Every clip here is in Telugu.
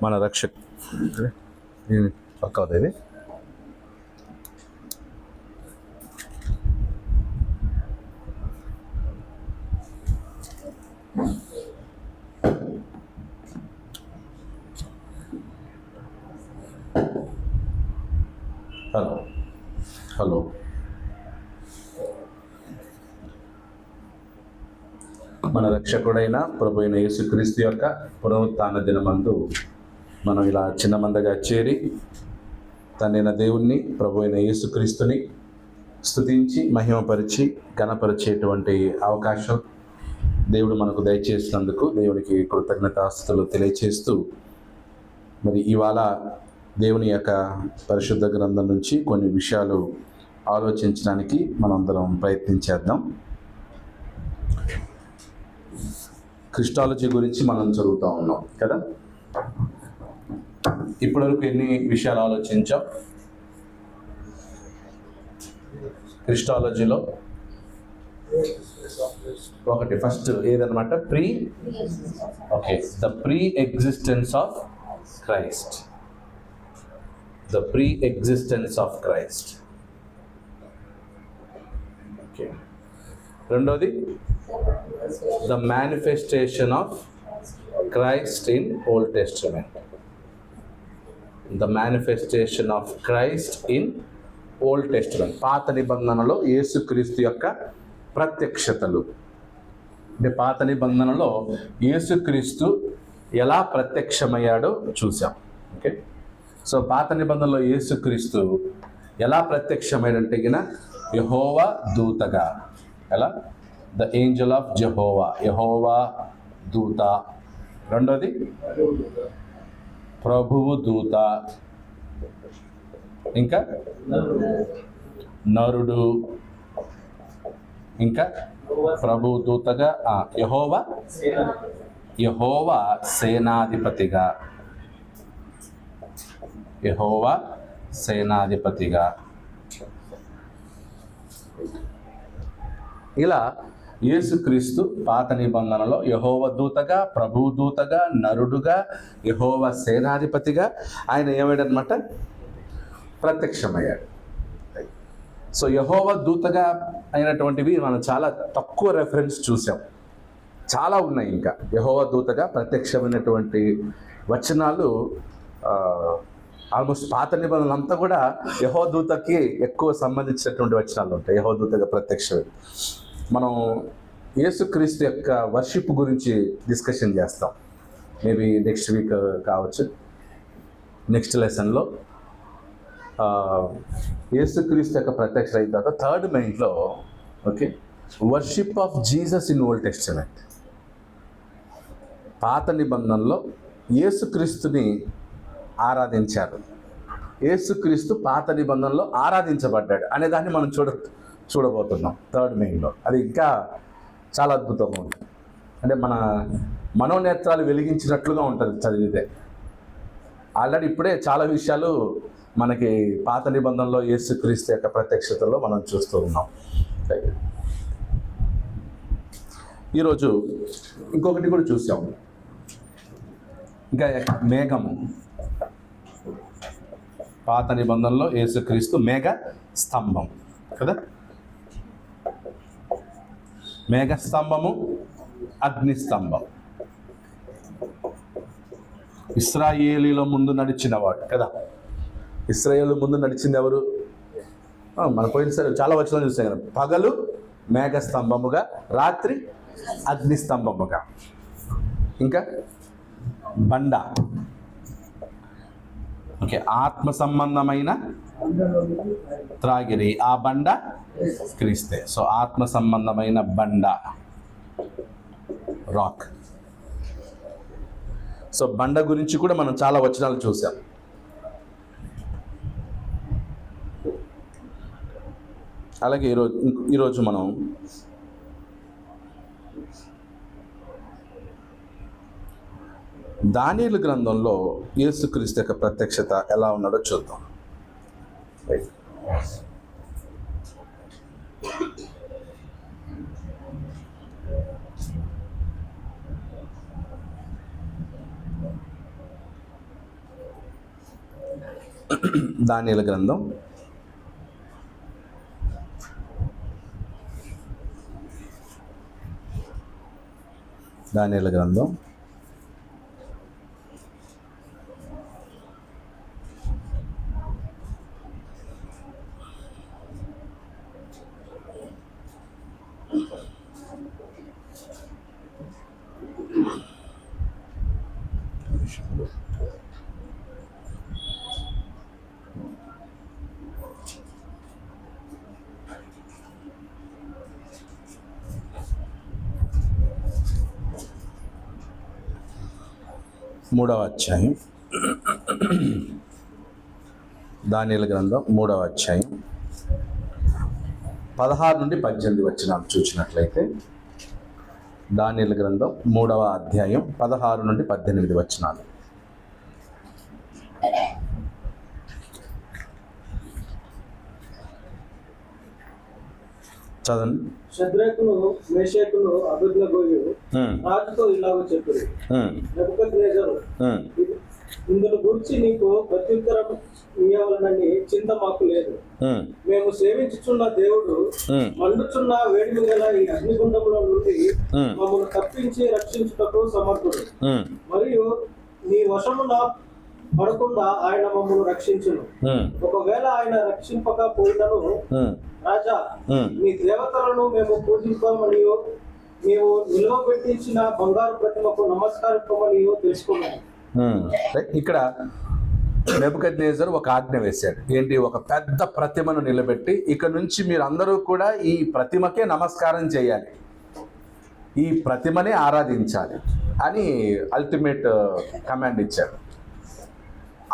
మన రక్షక్ పక్క అవుతుంది. హలో హలో మన రక్షకుడైన ప్రభు అయిన యేసుక్రీస్తు యొక్క పునరుత్థాన దినమందు మనం ఇలా చిన్న మందగా చేరి తండ్రైన దేవుణ్ణి ప్రభు అయిన యేసుక్రీస్తుని స్తుతించి మహిమపరిచి ఘనపరిచేటువంటి అవకాశం దేవుడు మనకు దయచేసినందుకు దేవునికి కృతజ్ఞతాస్తుతులు తెలియచేస్తూ, మరి ఇవాళ దేవుని యొక్క పరిశుద్ధ గ్రంథం నుంచి కొన్ని విషయాలు ఆలోచించడానికి మనందరం ప్రయత్నించేద్దాం. క్రిస్టాలజీ గురించి మనం చదువుతూ ఉన్నాం కదా. ఇప్పటివరకు ఎన్ని విషయాలు ఆలోచించాం క్రిస్టాలజీలో? ఒకటి ఫస్ట్ ఏదన్నమాట, the pre existence of Christ. The pre existence of Christ. Okay. రెండోది the manifestation of Christ in Old Testament. The manifestation of Christ in Old Testament. పాత నిబంధనలో యేసుక్రీస్తు యొక్క ప్రత్యక్షతలు. అంటే పాత నిబంధనలో యేసుక్రీస్తు ఎలా ప్రత్యక్షమయ్యాడో చూసాం. ఓకే. సో పాత నిబంధనలో యేసుక్రీస్తు ఎలా ప్రత్యక్షమైనంటే యెహోవా దూతగా. ఎలా? ద ఏంజల్ ఆఫ్ జెహోవా, యెహోవా దూత. రెండోది ప్రభువు దూత. ఇంకా నరుడు. ఇంకా ప్రభు దూతగా యెహోవా సేనాధిపతిగా. యెహోవా సేనాధిపతిగా. ఇలా యేసుక్రీస్తు పాత నిబంధనలో యెహోవా దూతగా, ప్రభు దూతగా, నరుడుగా, యెహోవా సేనాధిపతిగా ఆయన ఏమాడనమాట? ప్రత్యక్షమయ్యాడు. సో యెహోవా దూతగా అయినటువంటివి మనం చాలా తక్కువ రెఫరెన్స్ చూసాం. చాలా ఉన్నాయి ఇంకా యెహోవా దూతగా ప్రత్యక్షమైనటువంటి వచనాలు. ఆల్మోస్ట్ పాత నిబంధనలు అంతా కూడా యెహోవా దూతకి ఎక్కువ సంబంధించినటువంటి వచనాలు ఉంటాయి. యెహోవా దూతగా ప్రత్యక్షం. మనం యేసుక్రీస్తు యొక్క వర్షిప్ గురించి డిస్కషన్ చేస్తాం. మేబీ నెక్స్ట్ వీక్ కావచ్చు. నెక్స్ట్ లెసన్లో యేసుక్రీస్తు యొక్క ప్రత్యక్ష అయిన తర్వాత థర్డ్ మెయిన్లో worship of Jesus in Old Testament. పాత నిబంధనలో యేసుక్రీస్తుని ఆరాధించారు. యేసుక్రీస్తు పాత నిబంధనలో ఆరాధించబడ్డాడు అనే దాన్ని మనం చూడబోతున్నాం థర్డ్ మెయిన్లో. అది ఇంకా చాలా అద్భుతంగా ఉంటుంది. అంటే మన మనోనేత్రాలు వెలిగించినట్లుగా ఉంటుంది చదివితే. ఆల్రెడీ ఇప్పుడే చాలా విషయాలు మనకి పాత నిబంధనలో యేసుక్రీస్తు యొక్క ప్రత్యక్షతలో మనం చూస్తూ ఉన్నాం. ఈరోజు ఇంకొకటి కూడా చూసాం. ఇంకా మేఘము. పాత నిబంధనలో యేసుక్రీస్తు మేఘ స్తంభం కదా. మేఘస్తంభము, అగ్నిస్తంభం. ఇశ్రాయేలీల ముందు నడిచినవాడు కదా. ఇశ్రాయేలు ముందు నడిచింది ఎవరు? మన పోయినసారి చాలా వచనాలు చూసాం కదా. పగలు మేఘస్తంభముగా, రాత్రి అగ్నిస్తంభముగా. ఇంకా బండ. ఆత్మ సంబంధమైన త్రాగిరి. ఆ బండ క్రీస్తే. సో ఆత్మ సంబంధమైన బండ, రాక్. సో బండ గురించి కూడా మనం చాలా వచనాలు చూసాం. అలాగే ఈరోజు మనం దానియేలు గ్రంథంలో యేసుక్రీస్తు యొక్క ప్రత్యక్షత ఎలా ఉన్నాడో చూద్దాం. దానియేలు గ్రంథం 3వ అధ్యాయం. దానియేలు గ్రంథం 3వ అధ్యాయం 16 నుండి 18 వచనాలు చూసినట్లయితే, దానియేలు గ్రంథం 3వ అధ్యాయం 16 నుండి 18 వచనాలు. చదవండి. షద్రకును మేషకును అబేద్నెగోయు రాజుతో ఇలాగ చెప్పారు, నెబుకద్నెజరు, ఇందును గురించి నీకు ప్రత్యుత్తరం ఇయ్యవలనని చింత మాకు లేదు. మేము సేవించుచున్న దేవుడు మండుచున్న వేడిమి గల ఈ అగ్నిగుండముల నుండి మమ్మల్ని తప్పించి రక్షించుటకు సమర్థుడు. మరియు నీ వశమున పడకుండా ఆయన మమ్మల్ని రక్షించును. ఒకవేళ ఆయన రక్షింపకపోయినను, రాజా, మీ దేవతలను మేము పూజింపమని మేము నిలువబెట్టించిన బంగారు ప్రతిమకు నమస్కరింపమని తెలుసుకున్నాము. ఇక్కడ నెబుకద్నెజరు ఒక ఆజ్ఞ వేశాడు. ఏంటి? ఒక పెద్ద ప్రతిమను నిలబెట్టి, ఇక నుంచి మీరు అందరూ కూడా ఈ ప్రతిమకే నమస్కారం చేయాలి, ఈ ప్రతిమనే ఆరాధించాలి అని అల్టిమేట్ కమాండ్ ఇచ్చాడు.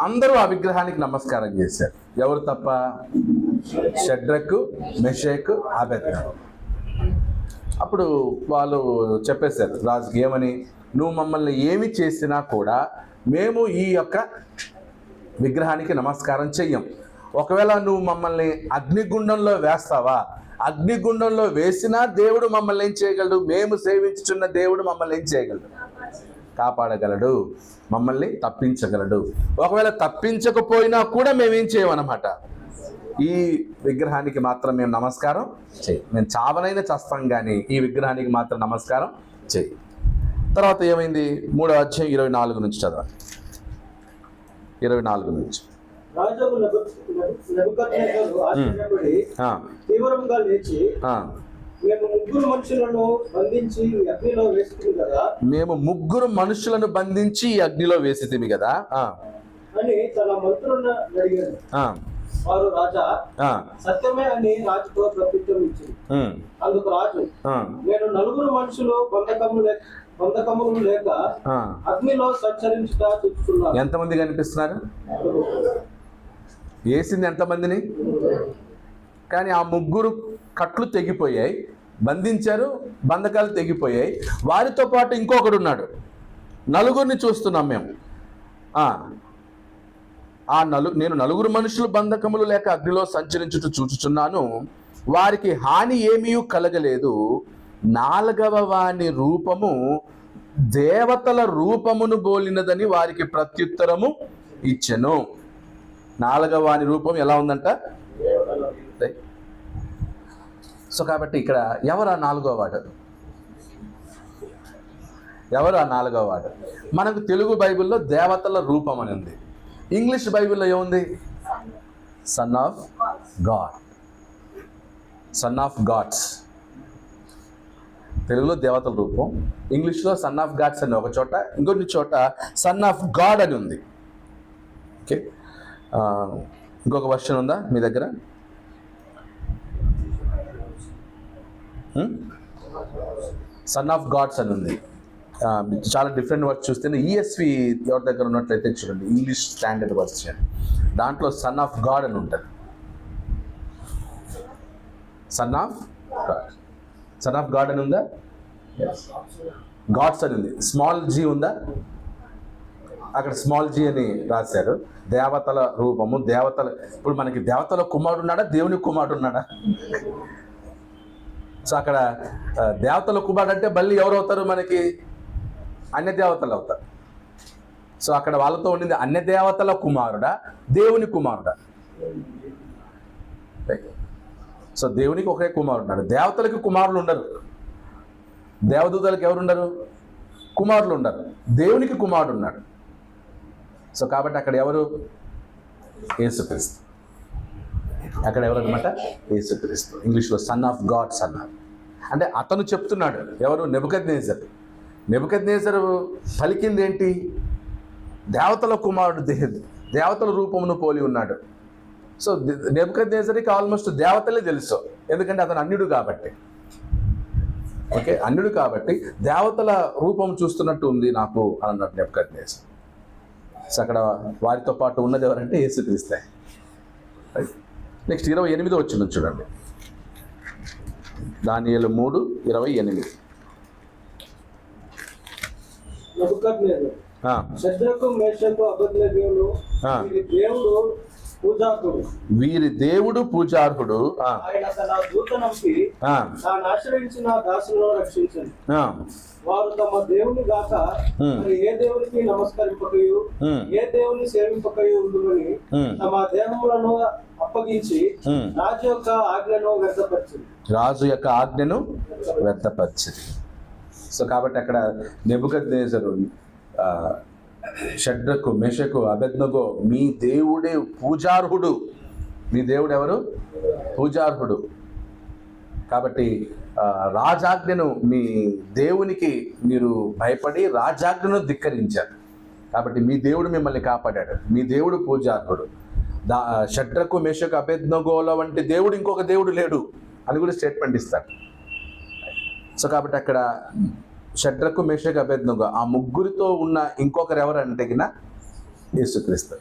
అందరూ ఆ విగ్రహానికి నమస్కారం చేశారు. ఎవరు తప్ప? షడ్రకు, మెషకు, అబేద్నెగో. అప్పుడు వాళ్ళు చెప్పేశారు రాజుకి ఏమని, నువ్వు మమ్మల్ని ఏమి చేసినా కూడా మేము ఈ యొక్క విగ్రహానికి నమస్కారం చెయ్యం. ఒకవేళ నువ్వు మమ్మల్ని అగ్నిగుండంలో వేస్తావా, అగ్నిగుండంలో వేసినా దేవుడు మమ్మల్ని ఏం చేయగలడు? మేము సేవించుచున్న దేవుడు మమ్మల్ని ఏం చేయగలడు? కాపాడగలడు, మమ్మల్ని తప్పించగలడు. ఒకవేళ తప్పించకపోయినా కూడా మేమేం చేయమన్నమాట, ఈ విగ్రహానికి మాత్రం మేము నమస్కారం చేయి. మేము చావనైనా చేస్తాం కానీ ఈ విగ్రహానికి మాత్రం నమస్కారం చేయి. తర్వాత ఏమైంది? 3వ అధ్యాయం 24 నుంచి చదవాలి. 24 నుంచి. రాజు నెబుకద్నెజరు ఆశ్చర్యపడి తీవ్రంగా లేచి, మేము ముగ్గురు మనుషులను బంధించి అగ్నిలో వేసితిమి కదా, మేము ముగ్గురు మనుషులను బంధించి అగ్నిలో వేసితిమి కదా అని తన మంత్రులను అడిగాడు. వారు, రాజా, సత్యమే అని రాజుతో ప్రత్యుత్తరం ఇచ్చింది. అందుకు రాజు, నేను నలుగురు మనుషులు బంధకములు లేక అగ్నిలో సంచరించుట చూస్తున్నాను. ఎంతమంది కనిపిస్తున్నారు? వేసింది ఎంతమందిని? కానీ ఆ ముగ్గురు కట్లు తెగిపోయాయి, బంధించారు, బంధకాలు తెగిపోయాయి. వారితో పాటు ఇంకొకడు ఉన్నాడు. నలుగురిని చూస్తున్నాం మేము. నేను నలుగురు మనుషులు బంధకములు లేక అగ్నిలో సంచరించుటూ చూచుచున్నాను, వారికి హాని ఏమీ కలగలేదు. 4వ వాని రూపము దేవతల రూపమును బోలినదని వారికి ప్రత్యుత్తరము ఇచ్చెను. 4వ వాని రూపం ఎలా ఉందంట? సో కాబట్టి ఇక్కడ ఎవరు ఆ 4వ వాడు? ఎవరు ఆ 4వ వాడు? మనకు తెలుగు బైబిల్లో దేవతల రూపం అని ఉంది. ఇంగ్లీష్ బైబిల్లో ఏముంది? Son of God, son of gods. తెలుగులో దేవతల రూపం, ఇంగ్లీష్లో సన్ ఆఫ్ గాడ్స్ అని ఒక చోట, ఇంకొన్ని చోట సన్ ఆఫ్ గాడ్ అని ఉంది. ఓకే, ఇంకొక వర్షన్ ఉందా మీ దగ్గర? సన్ ఆఫ్ గాడ్స్ అని ఉంది. చాలా డిఫరెంట్ వర్డ్స్ చూస్తేనే ఈఎస్వి ఎవరి దగ్గర ఉన్నట్లయితే చూడండి, ఇంగ్లీష్ స్టాండర్డ్ వర్షన్, దాంట్లో సన్ ఆఫ్ గాడ్ అని ఉంటుంది. Sun of God, son of God అని ఉందా? గాడ్స్ అని ఉంది. స్మాల్ జీ ఉందా? అక్కడ స్మాల్ జీ అని రాశారు. దేవతల రూపము, దేవతల. ఇప్పుడు మనకి దేవతల కుమారుడు ఉన్నాడా, దేవుని కుమారుడు ఉన్నాడా? సో అక్కడ దేవతల కుమారుడు అంటే మళ్ళీ ఎవరు అవుతారు? మనకి అన్య దేవతలు అవుతారు. సో అక్కడ వాళ్ళతో ఉండింది అన్య దేవతల కుమారుడా, దేవుని కుమారుడా? సో దేవునికి ఒకే కుమారుడు ఉన్నాడు. దేవతలకి కుమారులు ఉండరు, దేవదూతలకు ఎవరు ఉండరు? కుమారులు ఉండరు. దేవునికి కుమారుడు ఉన్నాడు. సో కాబట్టి అక్కడ ఎవరు? యేసుక్రీస్తు. అక్కడ ఎవరన్నమాట? యేసుక్రీస్తు. ఇంగ్లీష్లో సన్ ఆఫ్ గాడ్స్ అన్నారు. అంటే అతను చెప్తున్నాడు. ఎవరు? నెబుకద్నెజర్. నెబుకద్నెజర్ పలికింది ఏంటి? దేవతల కుమారుడు, దేవతల రూపమును పోలి ఉన్నాడు. సో నెబుకద్నెజర్కి ఆల్మోస్ట్ దేవతలే తెలుసు, ఎందుకంటే అతను అన్యుడు కాబట్టి. ఓకే, అన్యుడు కాబట్టి దేవతల రూపం చూస్తున్నట్టు ఉంది నాకు అని అన్నట్టు నెబుకద్నెజర్. సో అక్కడ వారితో పాటు ఉన్నది ఎవరంటే యేసుక్రీస్తే. నెక్స్ట్ 28వ వచనం చూడండి. దానియేలు 3:28. నెబుకద్నెజరు షద్రకు మేషకు అబేద్నెగోను వీరి దేవుడు పూజార్హుడు, ఆయన తన దూతనంపి తాను ఆశ్రయించిన దాసులను రక్షించండి. వారు తమ దేవుని గాక మరి ఏ దేవునికి నమస్కరింపకయు ఏ దేవుని సేవింపకయు ఉండుమని తమ దేహములను అప్పగించి రాజు యొక్క ఆజ్ఞను వ్యర్థపరిచింది. సో కాబట్టి అక్కడ నెబుకద్నెజరు షడ్రకు మెషకు అబేద్నెగో మీ దేవుడే పూజార్హుడు. మీ దేవుడు ఎవరు? పూజార్హుడు. కాబట్టి రాజాజ్ఞను, మీ దేవునికి మీరు భయపడి రాజాజ్ఞను ధిక్కరించారు. కాబట్టి మీ దేవుడు మిమ్మల్ని కాపాడాడు. మీ దేవుడు పూజార్హుడు. షడ్రకు మెషకు అబేద్నెగోల వంటి దేవుడు ఇంకొక దేవుడు లేడు అని కూడా స్టేట్మెంట్ ఇస్తారు. సో కాబట్టి అక్కడ షడ్రకు మెషకు అబేద్నెగో ఆ ముగ్గురితో ఉన్న ఇంకొకరు ఎవరంటే యేసుక్రీస్తు.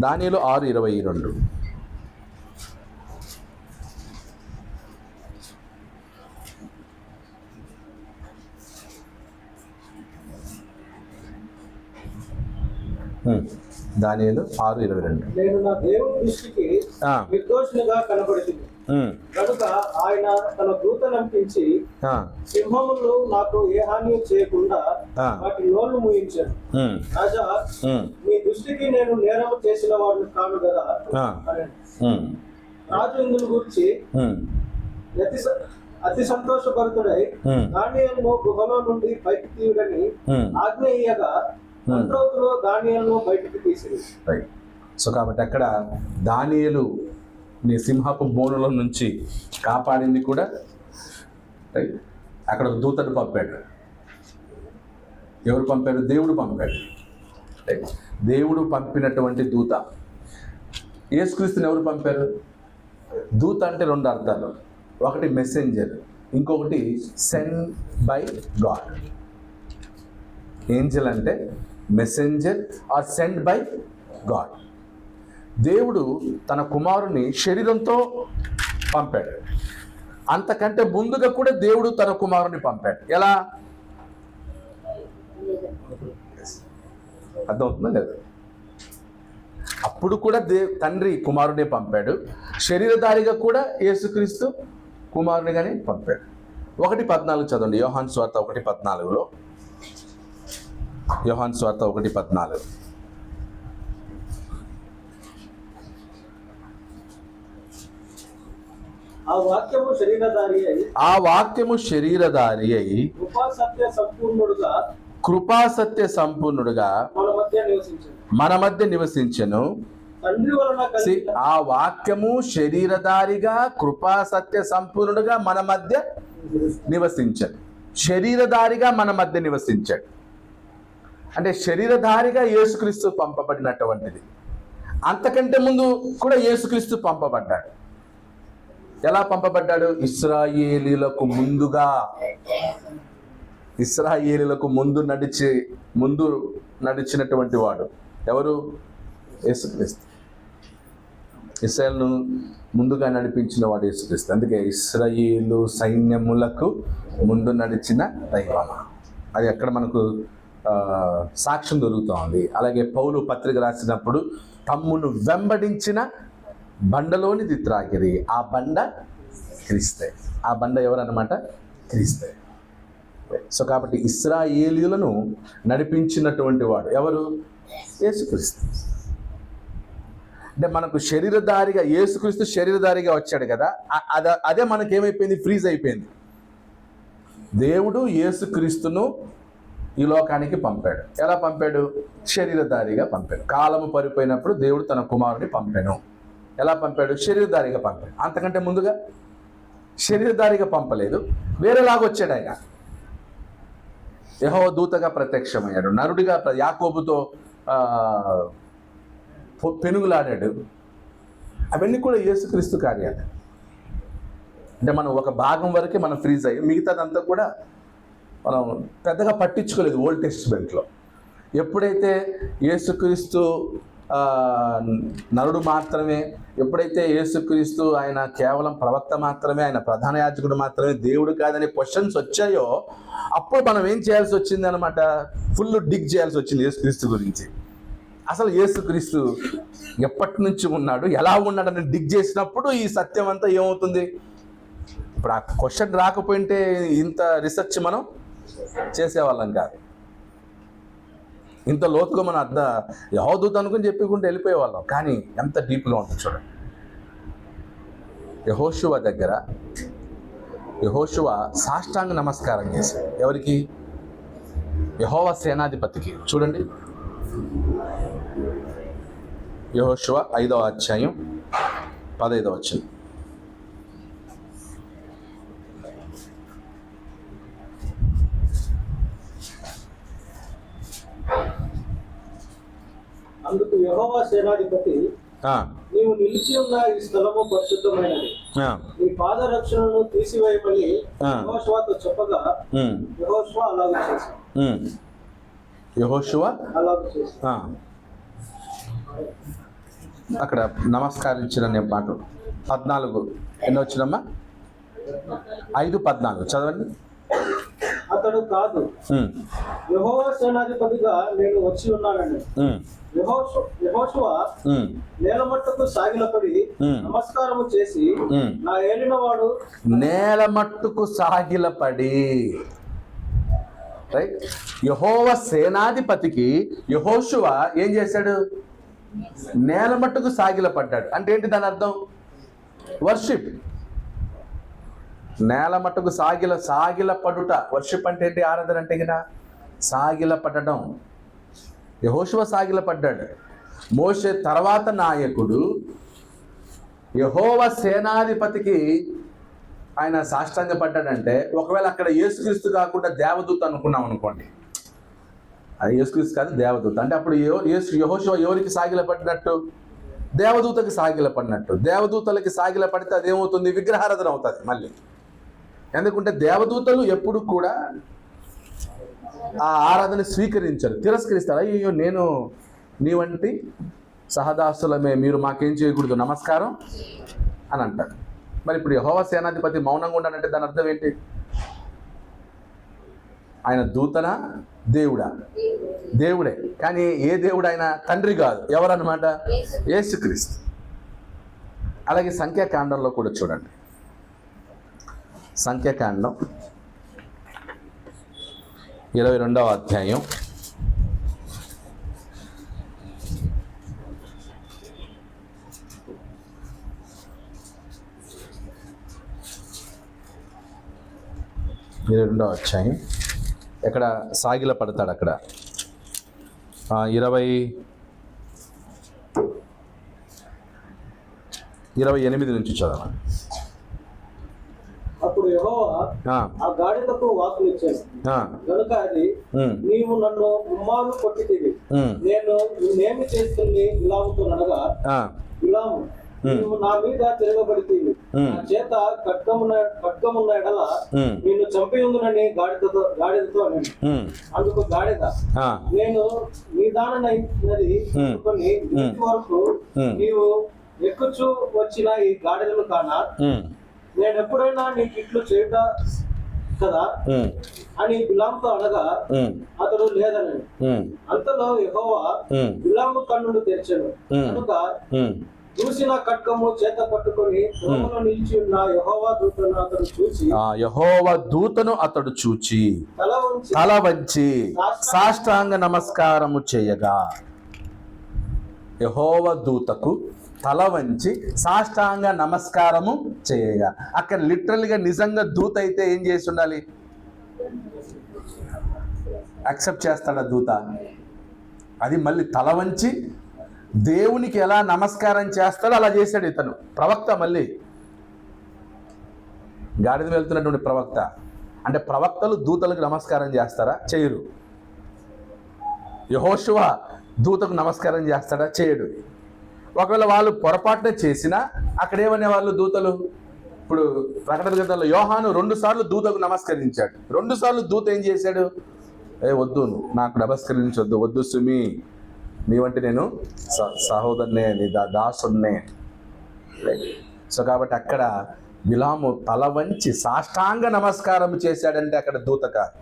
దానియేలు 6:22. దానియేలు 6:22. నేను నా దేవుని దృష్టికి నిర్దోషినిగా కనబడుతుంది కనుక ఆయన తన దూతనంపించి సింహములు నాకు ఏ హాని చేయకుండా వాటి నోళ్లు మూయించాను. రాజా, మీ దృష్టికి నేను నేరం చేసిన వాడిని కాను కదా. రాజు ఇందును గురించి అతి సంతోషభరితుడై దానియేలును గుహలో నుండి బయటికి తీయుడని ఆజ్ఞ ఇయ్యగా మంత్రౌతులు దానియేలును బయటికి తీసిరి. సో కాబట్టి అక్కడ దానియేలు నీ సింహపు బోనుల నుంచి కాపాడింది కూడా అక్కడ దూతను పంపాడు. ఎవరు పంపాడు? దేవుడు పంపాడు. దేవుడు పంపినటువంటి దూత. యేసుక్రీస్తుని ఎవరు పంపారు? దూత అంటే 2 అర్థాలు. ఒకటి మెసెంజర్, ఇంకొకటి సెండ్ బై గాడ్. ఏంజల్ అంటే messenger are send by God. దేవుడు తన కుమారుని శరీరంతో పంపాడు. అంతకంటే ముందుగా కూడా దేవుడు తన కుమారుని పంపాడు. ఎలా? అర్థమవుతుందా లేదా? అప్పుడు కూడా తండ్రి కుమారుడే పంపాడు. శరీరధారిగా కూడా యేసుక్రీస్తు కుమారునిగానే పంపాడు. 1:14 చదవండి. యోహాను సువార్త 1:14. యోహాను సువార్త 1:14. ఆ వాక్యము శరీరధారి అయి కృపా సత్య సంపూర్ణుడుగా మన మధ్య నివసించెను. ఆ వాక్యము శరీరధారిగా కృపా సత్య సంపూర్ణుడుగా మన మధ్య నివసించాడు. శరీరధారిగా మన మధ్య నివసించాడు అంటే శరీరధారిగా యేసుక్రీస్తు పంపబడినటువంటిది. అంతకంటే ముందు కూడా యేసుక్రీస్తు పంపబడ్డాడు. ఎలా పంపబడ్డాడు? ఇశ్రాయేలీలకు ముందు నడిచినటువంటి వాడు ఎవరు? యేసుక్రీస్తు. ఇశ్రాయేలును ముందుగా నడిపించిన వాడు యేసుక్రీస్తు. అందుకే ఇశ్రాయేలు సైన్యములకు ముందు నడిచిన దైవం. అది ఎక్కడ మనకు సాక్ష్యం దొరుకుతోంది. అలాగే పౌలు పత్రిక రాసినప్పుడు తమ్మును వెంబడించిన బండలోనిది త్రాగిరి. ఆ బండ క్రీస్తే. ఆ బండ ఎవరన్నమాట? క్రీస్తే. అయిపోయాయి. సో కాబట్టి ఇశ్రాయేలీయులను నడిపించినటువంటి వాడు ఎవరు? యేసుక్రీస్తు. అంటే మనకు శరీరధారిగా యేసుక్రీస్తు శరీరధారిగా వచ్చాడు కదా, అదే మనకేమైపోయింది? ఫ్రీజ్ అయిపోయింది. దేవుడు యేసుక్రీస్తును ఈ లోకానికి పంపాడు. ఎలా పంపాడు? శరీరధారిగా పంపాడు. కాలము పరిపోయినప్పుడు దేవుడు తన కుమారుని పంపాను. ఎలా పంపాడు? శరీరధారిగా పంపాడు. అంతకంటే ముందుగా శరీరధారిగా పంపలేదు, వేరేలాగా వచ్చాడు ఆయన. యెహోవా దూతగా ప్రత్యక్షమయ్యాడు, నరుడిగా యాకోబుతో పెనుగులాడాడు. అవన్నీ కూడా యేసుక్రీస్తు కార్యాలు. అంటే మనం ఒక భాగం వరకే మనం ఫ్రీజ్ అయ్యి మిగతాదంతా కూడా మనం పెద్దగా పట్టించుకోలేదు ఓల్డ్ టెస్టిమెంట్లో. ఎప్పుడైతే యేసుక్రీస్తు నరుడు మాత్రమే, ఎప్పుడైతే యేసుక్రీస్తు ఆయన కేవలం ప్రవక్త మాత్రమే, ఆయన ప్రధాన యాజకుడు మాత్రమే, దేవుడు కాదనే క్వశ్చన్స్ వచ్చాయో అప్పుడు మనం ఏం చేయాల్సి వచ్చింది అనమాట? ఫుల్ డిగ్ చేయాల్సి వచ్చింది యేసుక్రీస్తు గురించి. అసలు యేసుక్రీస్తు ఎప్పటి నుంచి ఉన్నాడు, ఎలా ఉన్నాడని డిగ్ చేసినప్పుడు ఈ సత్యం అంతా ఏమవుతుంది? ఇప్పుడు ఆ క్వశ్చన్ రాకపోయింటే ఇంత రీసెర్చ్ మనం చేసేవాళ్ళం కాదు. ఇంత లోతుగా మనం యెహోవా దూత అనుకుని చెప్పుకుంటూ వెళ్ళిపోయేవాళ్ళం. కానీ ఎంత డీప్గా ఉంటుంది చూడండి. యెహోషువ దగ్గర యెహోషువ సాష్టాంగ నమస్కారం చేశాడు. ఎవరికి? యెహోవా సేనాధిపతికి. చూడండి, యెహోషువ 5వ అధ్యాయం 15వ వచనం. అందుకు యెహోవా సేనాధిపతి, నీవు నిలిచి ఉన్న ఈ స్థలము పరిశుద్ధమైనది, నీ పాదరక్షణను తీసివేయమని యెహోషువతో చెప్పగా యెహోషువ అలాగే చేశాడు. యెహోషువ అలాగే చేశాడు. అక్కడ నమస్కరించిన నేను మాట 14 ఎన్నో వచ్చినమ్మా? 5:14 చదవండి. అతడు కాదు, యెహోవా సేనాధిపతిగా నేను వచ్చి ఉన్నానని యెహోషువ నేలమట్టుకు సాగిలపడి నమస్కారము చేసి, నా ఏలినవాడు. నేలమట్టుకు సాగిలపడి, రైట్? యెహోవా సేనాధిపతికి యెహోషువ ఏం చేశాడు? నేలమట్టుకు సాగిలపడ్డాడు. అంటే ఏంటి దాని అర్థం? వర్షిప్. నేలమట్టుకు సాగిలపడుట. వర్షిప్ అంటే ఏంటి? ఆరాధన అంటే కదా సాగిలపడడం. యెహోషువ సాగిలపడ్డాడు. మోషే తర్వాత నాయకుడు యెహోవా సేనాధిపతికి ఆయన సాష్టాంగపడ్డాడంటే, ఒకవేళ అక్కడ యేసుక్రీస్తు కాకుండా దేవదూత అనుకున్నాం అనుకోండి, అది యేసుక్రీస్తు కాదు, దేవదూత. అంటే అప్పుడు యెహోషువ ఎవరికి సాగిలపడినట్టు? దేవదూతకి సాగిలపడినట్టు. దేవదూతలకి సాగిలపడితే అదేమవుతుంది? విగ్రహారాధన అవుతుంది మళ్ళీ. ఎందుకంటే దేవదూతలు ఎప్పుడు కూడా ఆ ఆరాధన స్వీకరించరు, తిరస్కరిస్తారు. అయ్యో, నేను నీ వంటి సహదాసులమే, మీరు మాకేం చేయకూడదు, నమస్కారం అని అంటారు. మరి ఇప్పుడు యెహోవా సేనాధిపతి మౌనంగా ఉండాలంటే దాని అర్థం ఏంటి? ఆయన దూతనా? దేవుడా? దేవుడే. కానీ ఏ దేవుడు? ఆయన తండ్రి కాదు. ఎవరన్నమాట? యేసుక్రీస్తు. అలాగే సంఖ్యాకాండంలో కూడా చూడండి. సంఖ్యాకాండం 22వ అధ్యాయం 22వ అధ్యాయం ఎక్కడ సాగిల పడతాడు? అక్కడ 28 నుంచి చదవాలి. అప్పుడు యెహోవా ఆ గాడిదకు వాక్కులు ఇచ్చాడు. కనుక అది, నీవు నన్ను ఉమ్మాలు కొట్టితివి, నేను నిన్నేమి చేస్తుంది బిలాముతో అనగా, బిలాము, నీవు నా మీద తిరగబడితివి, నా చేత ఖడ్గమున్న ఎడల నిన్ను చంపియుందునని గాడిదతో అన్నాడు. అందుకు గాడిద, నేను నీ దానైనది అనుకొని ఇంటి వరకు నీవు ఎక్కుచూ వచ్చిన ఈ గాడిదలు కానా? నేను ఎప్పుడైనా నీకు ఇట్లు చేయుట కదా అని బిలాముతో అనగా అతడు లేదనని. అంతలో యెహోవా బిలాము కన్నులు తెరిచాడు. కనుక దూసిన ఖడ్గము చేత పట్టుకొని త్రోవలో నిలిచి ఉన్న యెహోవా దూతను అతడు చూచి యెహోవా దూతను అతడు చూచి తల వంచి సాష్టాంగ నమస్కారము చేయగా. యెహోవా దూతకు తల వంచి సాష్టాంగ నమస్కారము చేయగా. అక్కడ లిటరల్గా నిజంగా దూత అయితే ఏం చేసి ఉండాలి? యాక్సెప్ట్ చేస్తాడా దూత? అది మళ్ళీ తల వంచి దేవునికి ఎలా నమస్కారం చేస్తాడో అలా చేశాడు ఇతను ప్రవక్త. మళ్ళీ గాడిద వెళ్తున్నటువంటి ప్రవక్త. అంటే ప్రవక్తలు దూతలకు నమస్కారం చేస్తారా? చేయరు. యెహోషువ దూతకు నమస్కారం చేస్తాడా? చేయడు. ఒకవేళ వాళ్ళు పొరపాటున చేసినా అక్కడ ఏమనే వాళ్ళు దూతలు? ఇప్పుడు ప్రకటన గ్రంథంలో యోహాను 2 సార్లు దూతకు నమస్కరించాడు. 2 సార్లు దూత ఏం చేశాడు? వద్దు, నాకు నమస్కరించొద్దు, వద్దు సుమి, నీవంటే నేను సహోదరునే, నీ దాసున్నే. సో కాబట్టి అక్కడ బిలాము తల వంచి సాష్టాంగ నమస్కారం చేశాడంటే అక్కడ దూత కాదు,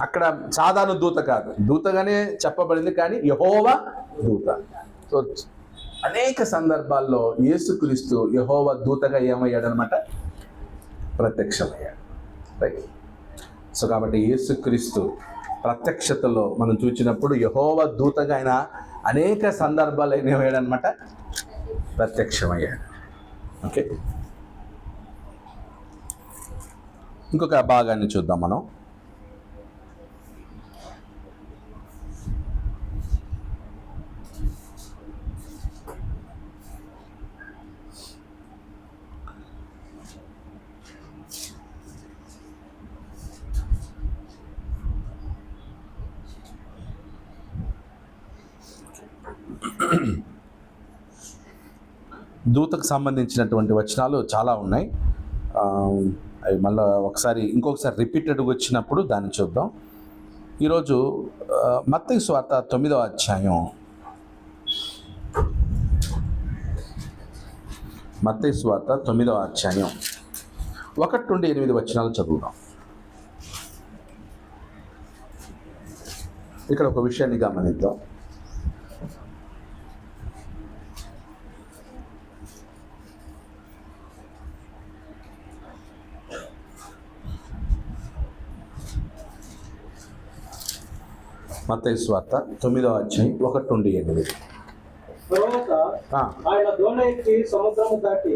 అక్కడ సాధారణ దూత కాదు, దూతగానే చెప్పబడింది, కానీ యెహోవా దూత. సో అనేక సందర్భాల్లో యేసుక్రీస్తు యెహోవా దూతగా ఏమయ్యాడనమాట? ప్రత్యక్షమయ్యాడు. రైట్. సో కాబట్టి యేసుక్రీస్తు ప్రత్యక్షతలో మనం చూసినప్పుడు యెహోవా దూతగా ఆయన అనేక సందర్భాలు ఏమయ్యాడనమాట? ప్రత్యక్షమయ్యాడు. ఓకే, ఇంకొక భాగాన్ని చూద్దాం మనం. దూతకు సంబంధించినటువంటి వచనాలు చాలా ఉన్నాయి. అవి మళ్ళీ ఇంకొకసారి రిపీటెడ్గా వచ్చినప్పుడు దాన్ని చూద్దాం. ఈరోజు మత్తయి సువార్త 9వ అధ్యాయం, మత్తయి సువార్త 9వ అధ్యాయం 1 నుండి 8 వచనాలు చదువుదాం. ఇక్కడ ఒక విషయాన్ని గమనిద్దాం. మత్తయి సువార్త 9వ అధ్యాయం 1 నుండి 8. తరువాత ఆయన దోణ ఎక్కి సముద్రము దాటి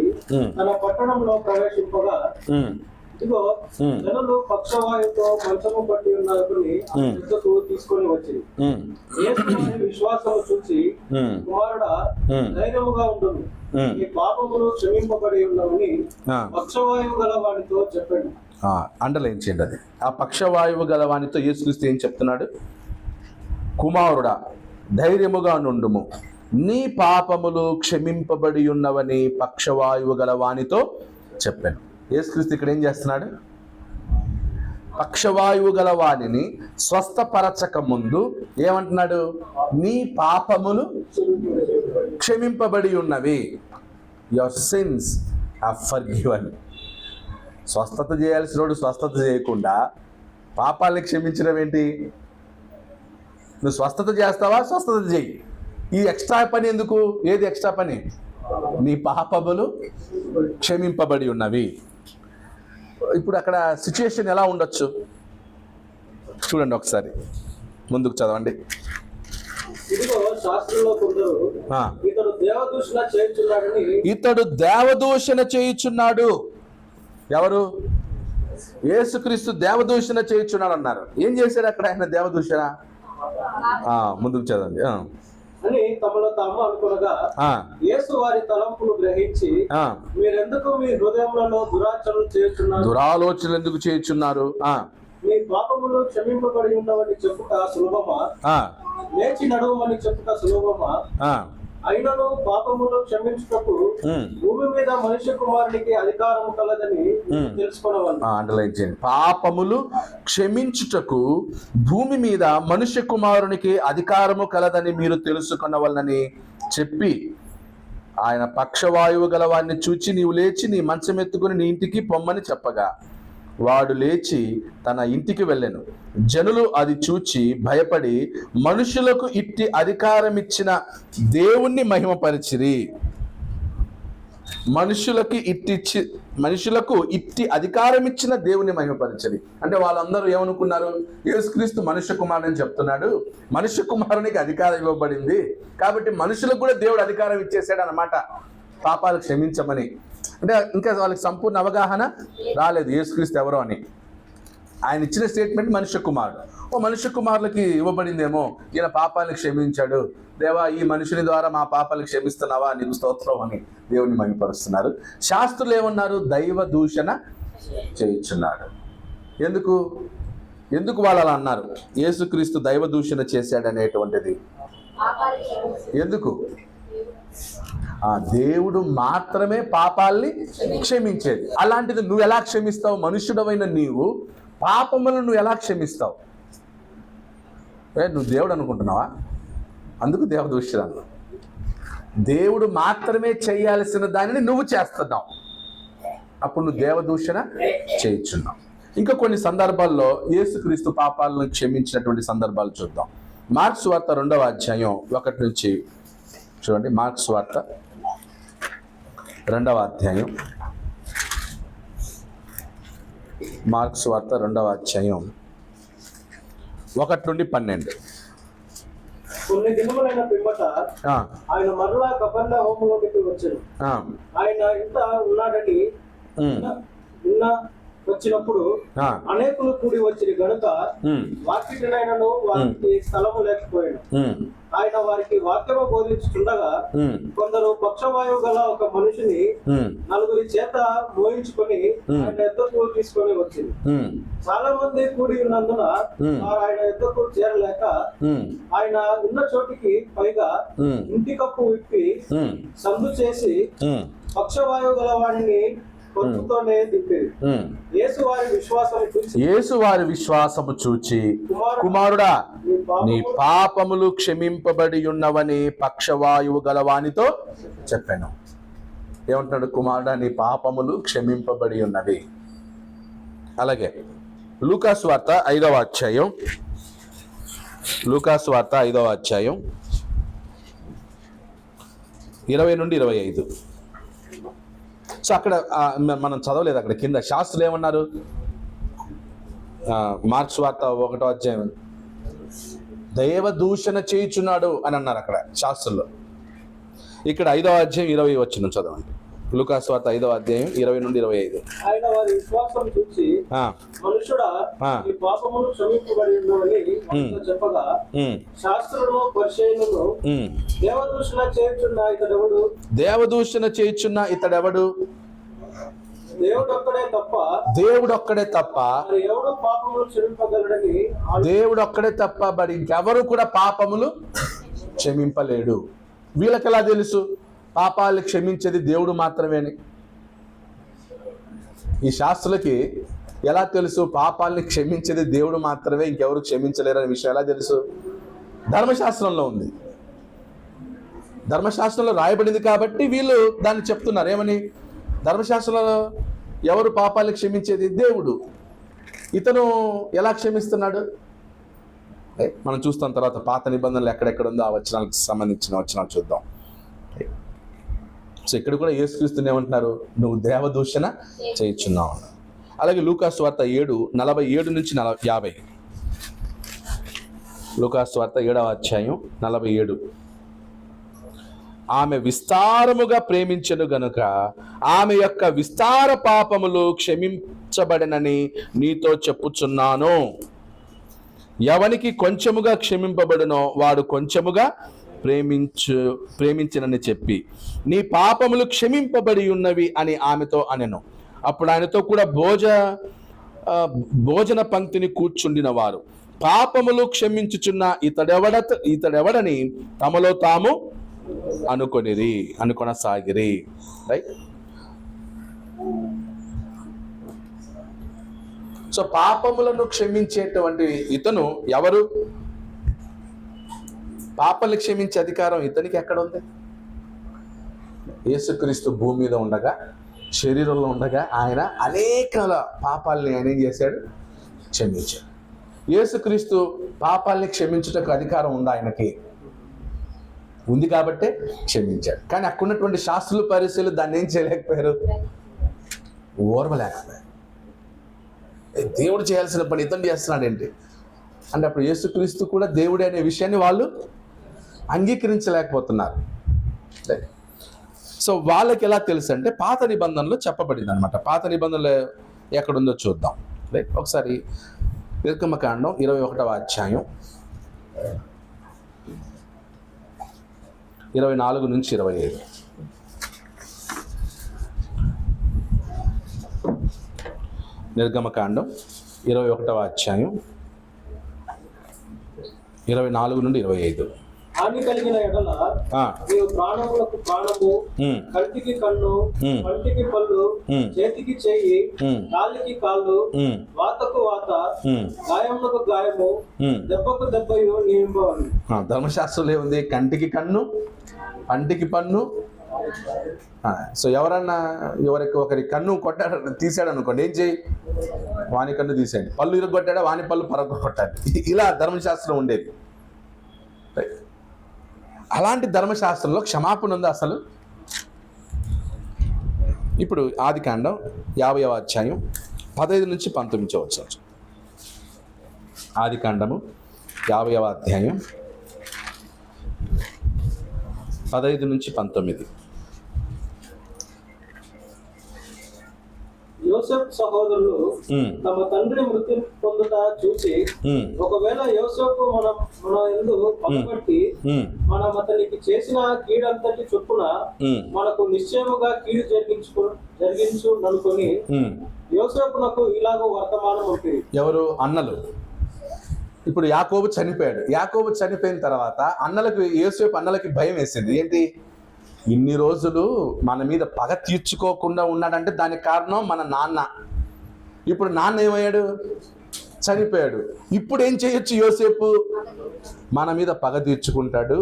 తన పట్టణంలో ప్రవేశింపగా, ఇదిగో జనులు పక్షవాయువుతో మంచము పట్టి ఉన్న ఒకరిని యుద్ధకు తీసుకొని వచ్చింది. యేసు విశ్వాసము చూసి, కుమారుడా, ధైర్యముగా ఉండును, ఈ పాపములు క్షమింపబడి ఉన్నవని పక్షవాయువు గల వానితో చెప్పాడు. అండర్లైన్ చేయండి అది. ఆ పక్షవాయువు గల వానితో యేసుక్రీస్తు ఏం చెప్తున్నాడు? కుమారుడా, ధైర్యముగా నుండుము, నీ పాపములు క్షమింపబడి ఉన్నవని పక్షవాయువు గల వానితో చెప్పాను. యేసుక్రీస్తు ఇక్కడ ఏం చేస్తున్నాడు? పక్షవాయువు గల వానిని స్వస్థపరచక ముందు ఏమంటున్నాడు? నీ పాపములు క్షమింపబడి ఉన్నవి, యువర్ సిన్స్ ఆర్ ఫర్గివెన్. స్వస్థత చేయాల్సినోడు స్వస్థత చేయకుండా పాపాలని క్షమించడం ఏంటి? నువ్వు స్వస్థత చేస్తావా? స్వస్థత చేయి. ఈ ఎక్స్ట్రా పని ఎందుకు? ఏది ఎక్స్ట్రా పని? నీ పాపములు క్షమింపబడి ఉన్నవి. ఇప్పుడు అక్కడ సిచ్యుయేషన్ ఎలా ఉండొచ్చు చూడండి ఒకసారి, ముందుకు చదవండి. ఇదిగో శాస్త్రంలో కొందరు ఇతడు దేవదూషణ చేయుచున్నాడు. ఎవరు? యేసుక్రీస్తు దేవదూషణ చేయుచున్నాడు అన్నారు. ఏం చేశాడు అక్కడ ఆయన దేవదూషణ? ముందుకు చదవండి. అని తమలో తాము అనుకునగా, యేసు వారి తలంపులు గ్రహించి, మీరెందుకు మీ హృదయములలో దురాలోచనలు ఎందుకు చేయుచున్నారు? మీ పాపములు క్షమింపబడి ఉన్నవని చెప్పుట సులభమా? లేచి నడవమని చెప్పుట సులభమా? అయినను పాపములు క్షమించుటకు భూమి మీద మనుష్య కుమారునికి అధికారము కలదని తెలుసుకొనవలెను. అండర్లైన్ చేయండి. పాపములు క్షమించుటకు భూమి మీద మనుష్య కుమారునికి అధికారము కలదని మీరు తెలుసుకొనవలనని చెప్పి, ఆయన పక్షవాయువు గలవాన్ని చూచి, నీవు లేచి నీ మంచం ఎత్తుకుని నీ ఇంటికి పొమ్మని చెప్పగా, వాడు లేచి తన ఇంటికి వెళ్ళెను. జనులు అది చూచి భయపడి మనుషులకు ఇట్టి అధికారం ఇచ్చిన దేవుణ్ణి మహిమపరిచిరి. మనుషులకు ఇట్టి అధికారం ఇచ్చిన దేవుని మహిమపరచని. అంటే వాళ్ళందరూ ఏమనుకున్నారు, యేసుక్రీస్తు మనుష్య కుమారుడు అని చెప్తున్నాడు, మనుష్య కుమారునికి అధికారం ఇవ్వబడింది కాబట్టి మనుషులకు కూడా దేవుడు అధికారం ఇచ్చేసాడు అన్నమాట పాపాలు క్షమించమని. అంటే ఇంకా వాళ్ళకి సంపూర్ణ అవగాహన రాలేదు యేసుక్రీస్తు ఎవరో అని. ఆయన ఇచ్చిన స్టేట్మెంట్ మనుష్య కుమారుడు. మనుష్య కుమారులకి ఇవ్వబడిందేమో, ఈయన పాపాలను క్షమించాడు, దేవా ఈ మనుషుని ద్వారా మా పాపాలను క్షమిస్తున్నావా, నీకు స్తోత్రం అని దేవుని మహిమపరుస్తున్నారు. శాస్త్రులు ఏమన్నారు, దైవ దూషణ చేయించున్నాడు. ఎందుకు వాళ్ళు అలా అన్నారు, యేసుక్రీస్తు దైవ దూషణ చేశాడు అనేటువంటిది ఎందుకు? దేవుడు మాత్రమే పాపాల్ని క్షమించేది. అలాంటిది నువ్వు ఎలా క్షమిస్తావు? మనుష్యుడవైన నీవు పాపములను నువ్వు ఎలా క్షమిస్తావు? నువ్వు దేవుడు అనుకుంటున్నావా? అందుకు దేవదూషణ. దేవుడు మాత్రమే చేయాల్సిన దానిని నువ్వు చేస్తున్నావు, అప్పుడు నువ్వు దేవదూషణ చేయించున్నావు. ఇంకా కొన్ని సందర్భాల్లో యేసుక్రీస్తు పాపాలను క్షమించినటువంటి సందర్భాలు చూద్దాం. మార్క్స్ వార్త 2వ అధ్యాయం 1 నుంచి చూడండి. మార్క్స్ వార్త 2వ అధ్యాయం, మార్క్స్ వార్త 2వ అధ్యాయం 1 నుండి 12. కొన్ని దినములైన పిమ్మట ఆయన మరలా కపెర్నహూములోనికి వచ్చాడు. ఆయన ఇంత ఉన్నాడని వచ్చినప్పుడు అనేకులు కూడి వచ్చిన గనుక వాక్యనైనను వారికి స్థలము లేకపోయాడు. ఆయన వారికి వాక్యము బోధించుతుండగా కొందరు పక్షవాయువు గల ఒక మనిషిని 4 చేత మోయించుకొని ఆయన ఎద్దకు తీసుకొని వచ్చింది. చాలా మంది కూడి ఉన్నందున వారు ఆయన ఎద్దకు చేరలేక ఆయన ఉన్న చోటికి పైగా ఇంటి కప్పు విప్పి సందు చేసి పక్షవాయువు గల వాడిని యేసు వారి విశ్వాసము చూచి, కుమారుడా నీ పాపములు క్షమింపబడి ఉన్నవని పక్షవాయువు గలవానితో చెప్పాను. ఏమంటున్నాడు? కుమారుడా నీ పాపములు క్షమింపబడి ఉన్నవి. అలాగే లూకాసు వార్త 5వ అధ్యాయం, లూకాసు వార్త 5వ అధ్యాయం 20 నుండి 25. సో అక్కడ మనం చదవలేదు, అక్కడ కింద శాస్త్రులు ఏమన్నారు? మార్క్స్ వార్త 1వ అధ్యాయం దైవ దూషణ చేయుచున్నాడు అని అన్నారు అక్కడ శాస్త్రులు. ఇక్కడ 5వ అధ్యాయం 20 వచ్చిన చదవండి. లూకాసు వార్త 5వ అధ్యాయం 20 నుండి 25. ఆయన వారి విశ్వాసం చూసి, మనుషుడా నీ పాపములు క్షమింపబడి ఉన్నవని చెప్పగా శాస్త్రులను పరిచయులను దేవదూషణ చేయుచున్న ఇతడెవడు? దేవదూషణ చేయుచున్న ఇతడెవడు? దేవుడొక్కడే తప్ప ఎవడు పాపములు క్షమింపగలడని. దేవుడొక్కడే తప్ప మరి ఇంకెవరు కూడా పాపములు క్షమింపలేడు. వీళ్ళకి ఎలా తెలుసు పాపాలు క్షమించేది దేవుడు మాత్రమే అని? ఈ శాస్త్రులకి ఎలా తెలుసు పాపాలని క్షమించేది దేవుడు మాత్రమే, ఇంకెవరు క్షమించలేరు అనే విషయం ఎలా తెలుసు? ధర్మశాస్త్రంలో ఉంది, ధర్మశాస్త్రంలో రాయబడింది కాబట్టి వీళ్ళు దాన్ని చెప్తున్నారు. ఏమని? ధర్మశాస్త్రంలో ఎవరు పాపాలను క్షమించేది? దేవుడు. ఇతను ఎలా క్షమిస్తున్నాడు? మనం చూస్తాం తర్వాత పాత నిబంధనలు ఎక్కడెక్కడ ఉందో ఆ వచనాలకు సంబంధించిన వచనాలు చూద్దాం. సో ఇక్కడ కూడా యేసుక్రీస్తుని ఏమంటున్నారు? నువ్వు దేవదూషణ చేయించున్నావు. అలాగే లూకాసు వార్త 7:47 నుంచి 50. లూకాసు వార్త 7వ అధ్యాయం 47. ఆమె విస్తారముగా ప్రేమించెను గనుక ఆమె యొక్క విస్తార పాపములు క్షమించబడనని నీతో చెప్పుచున్నాను. ఎవనికి కొంచెముగా క్షమింపబడునో వాడు కొంచెముగా ప్రేమించనని చెప్పి నీ పాపములు క్షమింపబడి ఉన్నవి అని ఆమెతో అనెను. అప్పుడు ఆయనతో కూడా భోజన పంక్తిని కూర్చుండిన వారు పాపములు క్షమించుచున్న ఇతడెవడని తమలో తాము అనుకొనసాగిరి. రైట్? సో పాపములను క్షమించేటువంటి ఇతను ఎవరు? పాపాలను క్షమించే అధికారం ఇతనికి ఎక్కడ ఉంది? యేసుక్రీస్తు భూమి మీద ఉండగా, శరీరంలో ఉండగా ఆయన అనేక పాపాలని ఆయన ఏం చేశాడు? క్షమించాడు. యేసుక్రీస్తు పాపాలని క్షమించుటకు అధికారం ఉందా ఆయనకి? ఉంది కాబట్టే క్షమించాడు. కానీ అక్కడ ఉన్నటువంటి శాస్త్రులు పరిశీలు దాన్ని ఏం చేయలేకపోయారు, ఓర్వలేకపోయారు. దేవుడు చేయాల్సిన పని ఇతను చేస్తున్నాడు ఏంటి అంటే అప్పుడు యేసుక్రీస్తు కూడా దేవుడే అనే విషయాన్ని వాళ్ళు అంగీకరించలేకపోతున్నారు. సో వాళ్ళకి ఎలా తెలుసు అంటే పాత నిబంధనలో చెప్పబడింది అనమాట. పాత నిబంధనలు ఎక్కడుందో చూద్దాం. రైట్, ఒకసారి నిర్గమకాండం 21వ అధ్యాయం 24 నుంచి 25. నిర్గమకాండం 21వ అధ్యాయం 24 నుండి 25. హాని కలిగిన ఎడల నీవు ప్రాణములకు ప్రాణము, కంటికి కన్ను, పంటికి పళ్ళు, చేతికి చెయ్యి, కాలికి కాళ్ళు, వాతకు వాత, గాయములకు గాయము, దెబ్బకు దెబ్బయు నియమింపవాలి. ధర్మశాస్త్రంలో ఏముంది? కంటికి కన్ను, పంటికి పన్ను. సో ఎవరికి ఒకరి కన్ను కొట్టాడు, తీసాడు అనుకోండి, ఏం చేయి? వాని కన్ను తీసేయండి. పళ్ళు ఇరగొట్టాడా, వాని పళ్ళు పరగొట్టాడు. ఇలా ధర్మశాస్త్రం ఉండేది. అలాంటి ధర్మశాస్త్రంలో క్షమాపణ ఉందా అసలు? ఇప్పుడు ఆదికాండం 50వ అధ్యాయం 15 నుంచి 19 చూడవచ్చు. ఆదికాండము 50వ అధ్యాయం 15 నుంచి 19. యోసేపు సహోదరులు తమ తండ్రి మృతి పొందుట చూసి, ఒకవేళ యోసేపు మన యందు పగబట్టి మనం అతనికి చేసిన కీడంతటి చొప్పున మనకు నిశ్చయముగా కీడు జరిగించు అనుకొని యోసేపునకు ఇలాగ వర్తమానం ఉంటుంది. ఎవరు? అన్నలు. ఇప్పుడు యాకోబు చనిపోయాడు. యాకోబు చనిపోయిన తర్వాత యోసేపు అన్నలకి భయం వేసింది. ఏంటి? ఇన్ని రోజులు మన మీద పగ తీర్చుకోకుండా ఉన్నాడంటే దానికి కారణం మన నాన్న. ఇప్పుడు నాన్న ఏమయ్యాడు? చనిపోయాడు. ఇప్పుడు ఏం చేయొచ్చు యోసేపు? మన మీద పగ తీర్చుకుంటాడు,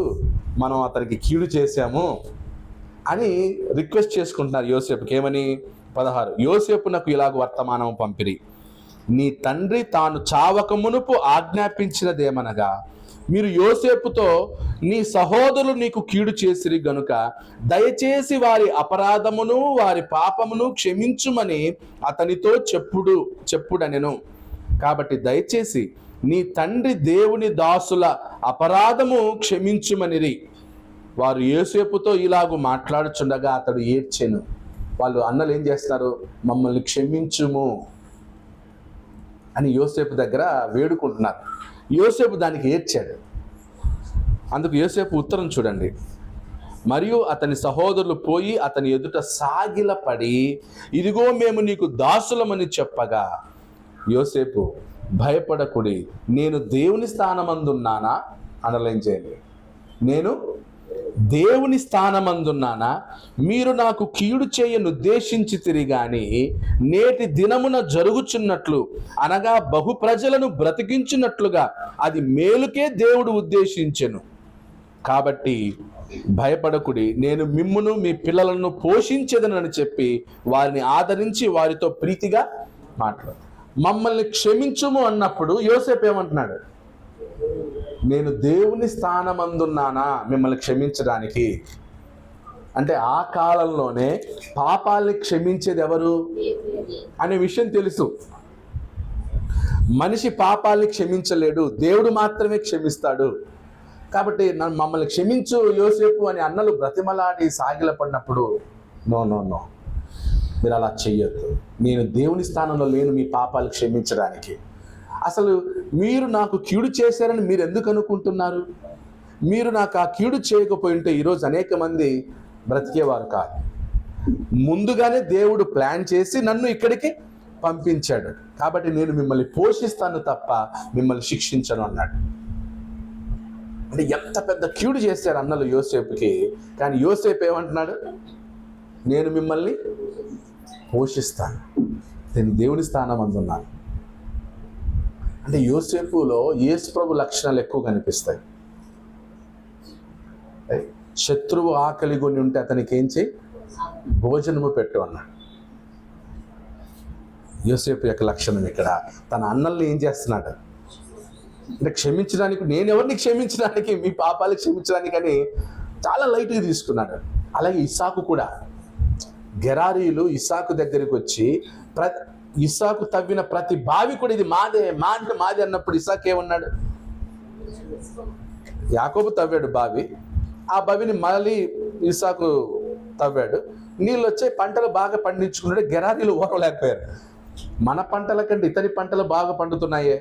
మనం అతనికి కీడు చేశాము అని రిక్వెస్ట్ చేసుకుంటున్నారు యోసేపుకి. ఏమని? 16, యోసేపునకు ఇలాగ వర్తమానం పంపిరి, నీ తండ్రి తాను చావక మునుపు ఆజ్ఞాపించినదేమనగా, మీరు యోసేపుతో నీ సహోదరులు నీకు కీడు చేసిరి గనుక దయచేసి వారి అపరాధమును వారి పాపమును క్షమించుమని అతనితో చెప్పుడనెను. కాబట్టి దయచేసి నీ తండ్రి దేవుని దాసుల అపరాధము క్షమించుమనిరి. వారు యోసేపుతో ఇలాగూ మాట్లాడుచుండగా అతడు ఏడ్చెను. వాళ్ళు అన్నలు ఏం చేస్తారు? మమ్మల్ని క్షమించుము అని యోసేపు దగ్గర వేడుకుంటున్నారు. యోసేపు దానికి ఏడ్చాడు. అందుకు యోసేపు ఉత్తరం చూడండి. మరియు అతని సహోదరులు పోయి అతని ఎదుట సాగిలపడి, ఇదిగో మేము నీకు దాసులమని చెప్పగా, యోసేపు భయపడకుడి, నేను దేవుని స్థానమందున్నానా? అండర్లైన్ చేయండి. నేను దేవుని స్థానమందున్నానా? మీరు నాకు కీడు చేయనుద్దేశించితిరి గాని నేటి దినమున జరుగుచున్నట్లు, అనగా బహు ప్రజలను బ్రతికించున్నట్లుగా అది మేలుకే దేవుడు ఉద్దేశించెను. కాబట్టి భయపడకుడి, నేను మిమ్మును మీ పిల్లలను పోషించేదనని చెప్పి వారిని ఆదరించి వారితో ప్రీతిగా మాట్లాడు. మమ్మల్ని క్షమించుము అన్నప్పుడు యోసేపు ఏమంటున్నాడు? నేను దేవుని స్థానమందున్నానా మిమ్మల్ని క్షమించడానికి? అంటే ఆ కాలంలోనే పాపాలని క్షమించేది ఎవరు అనే విషయం తెలుసు. మనిషి పాపాలని క్షమించలేడు, దేవుడు మాత్రమే క్షమిస్తాడు. కాబట్టి మమ్మల్ని క్షమించు యోసేపు అని అన్నలు బ్రతిమలాడి సాగిలపడినప్పుడు, నో నో నో, మీరు అలా చెయ్యొద్దు, నేను దేవుని స్థానంలో లేను మీ పాపాలు క్షమించడానికి. అసలు మీరు నాకు కీడు చేశారని మీరు ఎందుకు అనుకుంటున్నారు? మీరు నాకు ఆ కీడు చేయకపోయి ఉంటే ఈరోజు అనేక మంది బ్రతికేవారు కాదు. ముందుగానే దేవుడు ప్లాన్ చేసి నన్ను ఇక్కడికి పంపించాడు, కాబట్టి నేను మిమ్మల్ని పోషిస్తాను తప్ప మిమ్మల్ని శిక్షించను అన్నాడు. అంటే ఎంత పెద్ద కీడు చేశారు అన్నలు యోసేపుకి. కానీ యోసేపు ఏమంటున్నాడు? నేను మిమ్మల్ని పోషిస్తాను, నేను దేవుని స్థానం అందున్నాను. అంటే యోసేపులో యేసు ప్రభు లక్షణాలు ఎక్కువ కనిపిస్తాయి. శత్రువు ఆకలి కొని ఉంటే అతనికి ఏం చేయి? భోజనము పెట్టు అన్నాడు. యోసేపు యొక్క లక్షణం ఇక్కడ తన అన్నల్ని ఏం చేస్తున్నాడు అంటే క్షమించడానికి, నేను ఎవరిని క్షమించడానికి, మీ పాపాలు క్షమించడానికి అని చాలా లైట్గా తీసుకున్నాడు. అలాగే ఇస్సాకు కూడా, గెరారీలు ఇస్సాకు దగ్గరికి వచ్చి ఇస్సాకు తవ్విన ప్రతి బావి కూడా ఇది మాదే మాది అన్నప్పుడు ఇస్సాకు ఏమన్నాడు? యాకోబు తవ్వాడు బావి, ఆ బావిని మళ్ళీ ఇస్సాకు తవ్వాడు, నీళ్ళు వచ్చే పంటలు బాగా పండించుకున్నాడు. గెరారీలు ఓరలేకపోయారు. మన పంటల కంటే ఇతని పంటలు బాగా పండుతున్నాయే,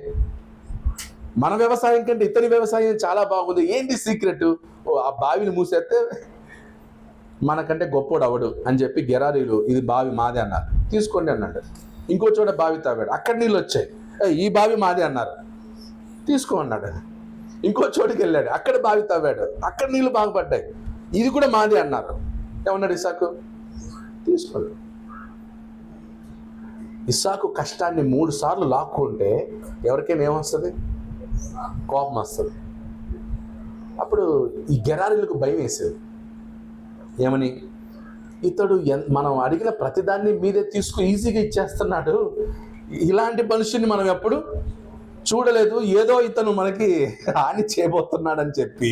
మన వ్యవసాయం కంటే ఇతని వ్యవసాయం చాలా బాగుంది, ఏంటి సీక్రెట్? ఆ బావిని మూసేస్తే మనకంటే గొప్పోడు అవడు అని చెప్పి గెరారీలు ఇది బావి మాదే అన్నారు, తీసుకోండి అన్నాడు. ఇంకో చోట బావి తవ్వాడు, అక్కడ నీళ్ళు వచ్చాయి, ఈ బావి మాదే అన్నారు, తీసుకో అన్నాడు. ఇంకో చోటుకి వెళ్ళాడు, అక్కడ బావి తవ్వాడు, అక్కడ నీళ్ళు బాగుపడ్డాయి, ఇది కూడా మాదే అన్నారు. ఏమన్నాడు ఇస్సాకు? తీసుకోండి. ఇస్సాకు కష్టాన్ని 3 సార్లు లాక్కుంటే ఎవరికైనా ఏమొస్తుంది? కోపం వస్తుంది. అప్పుడు ఈ గెరారీలకు భయం వేసేది. ఏమని? ఇతడు మనం అడిగిన ప్రతిదాన్ని మీదే ఈజీగా ఇచ్చేస్తున్నాడు, ఇలాంటి మనిషిని మనం ఎప్పుడు చూడలేదు, ఏదో ఇతను మనకి హాని చేయబోతున్నాడని చెప్పి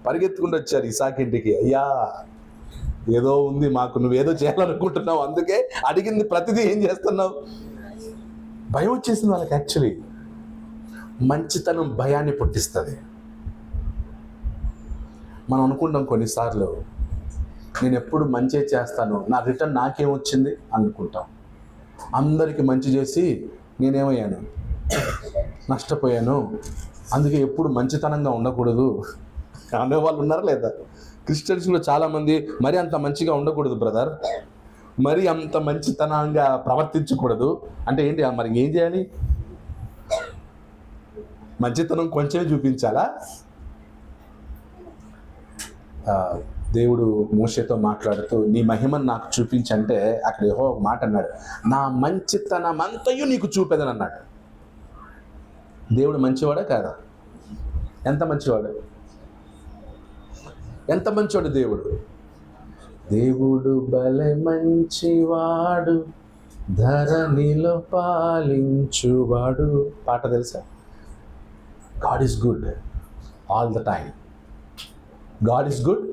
పరిగెత్తుకుంటూ వచ్చారు ఇస్సాకింటికి. అయ్యా, ఏదో ఉంది మాకు, నువ్వేదో చేయాలనుకుంటున్నావు, అందుకే అడిగింది ప్రతిదీ ఏం చేస్తున్నావు? భయం వచ్చేసింది వాళ్ళకి. యాక్చువల్లీ మంచితనం భయాన్ని పుట్టిస్తుంది. మనం అనుకుంటాం కొన్నిసార్లు, నేను ఎప్పుడు మంచి చేస్తాను, నా రిటర్న్ నాకేమొచ్చింది అనుకుంటాం. అందరికీ మంచి చేసి నేనేమయ్యాను? నష్టపోయాను, అందుకే ఎప్పుడు మంచితనంగా ఉండకూడదు అనేవాళ్ళు ఉన్నారా లేదా? క్రిస్టియన్స్లో చాలామంది మరి అంత మంచిగా ఉండకూడదు బ్రదర్, మరి అంత మంచితనంగా ప్రవర్తించకూడదు అంటే ఏంటి? మరి ఏం చేయాలి? మంచితనం కొంచెమే చూపించాలా? దేవుడు మోషేతో మాట్లాడుతూ నీ మహిమను నాకు చూపించంటే అక్కడ యెహోవా ఒక మాట అన్నాడు, నా మంచితనం అంతయు నీకు చూపేదని అన్నాడు. దేవుడు మంచివాడా కాదా? ఎంత మంచివాడు, ఎంత మంచివాడు దేవుడు. దేవుడు భలే మంచివాడు, ధరణిలో పాలించువాడు. పాట తెలుసా? God is good all the time. God is good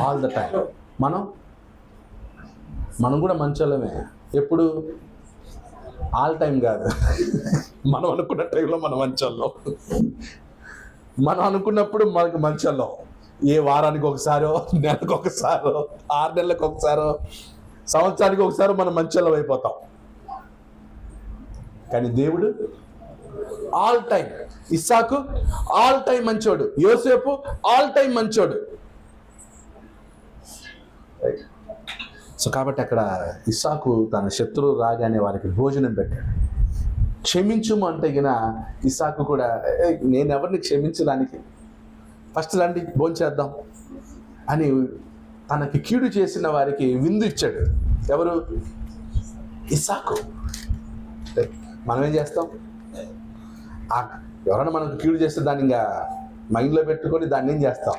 all the time. మనం కూడా మంచోళ్ళమే. ఎప్పుడు? ఆల్ టైం కాదు. మనం అనుకున్న టైంలో మనం మంచోళ్ళం, మనం అనుకున్నప్పుడు మనకు మంచోళ్ళం. ఏ వారానికి ఒకసారో, నెలకు ఒకసారో, 6 నెలలకు ఒకసారో, సంవత్సరానికి ఒకసారో మనం మంచోళ్ళం అయిపోతాం. కానీ దేవుడు ఆల్ టైం. ఇస్సాకు ఆల్ టైం మంచోడు, యోసేపు ఆల్ టైం మంచోడు. సో కాబట్టి అక్కడ ఇస్సాకు తన శత్రువు రాగానే వారికి భోజనం పెట్టాడు. క్షమించుము అంటే గిన ఇస్సాకు కూడా నేను ఎవరిని క్షమించడానికి, ఫస్ట్ రండి భోంచేద్దాం అని తనకి కీడు చేసిన వారికి విందు ఇచ్చాడు. ఎవరు? ఇస్సాకు. మనం ఏం చేస్తాం? ఎవరైనా మనకు కీడు చేస్తే దాన్ని ఇంకా మైండ్లో పెట్టుకొని దాన్ని ఏం చేస్తాం?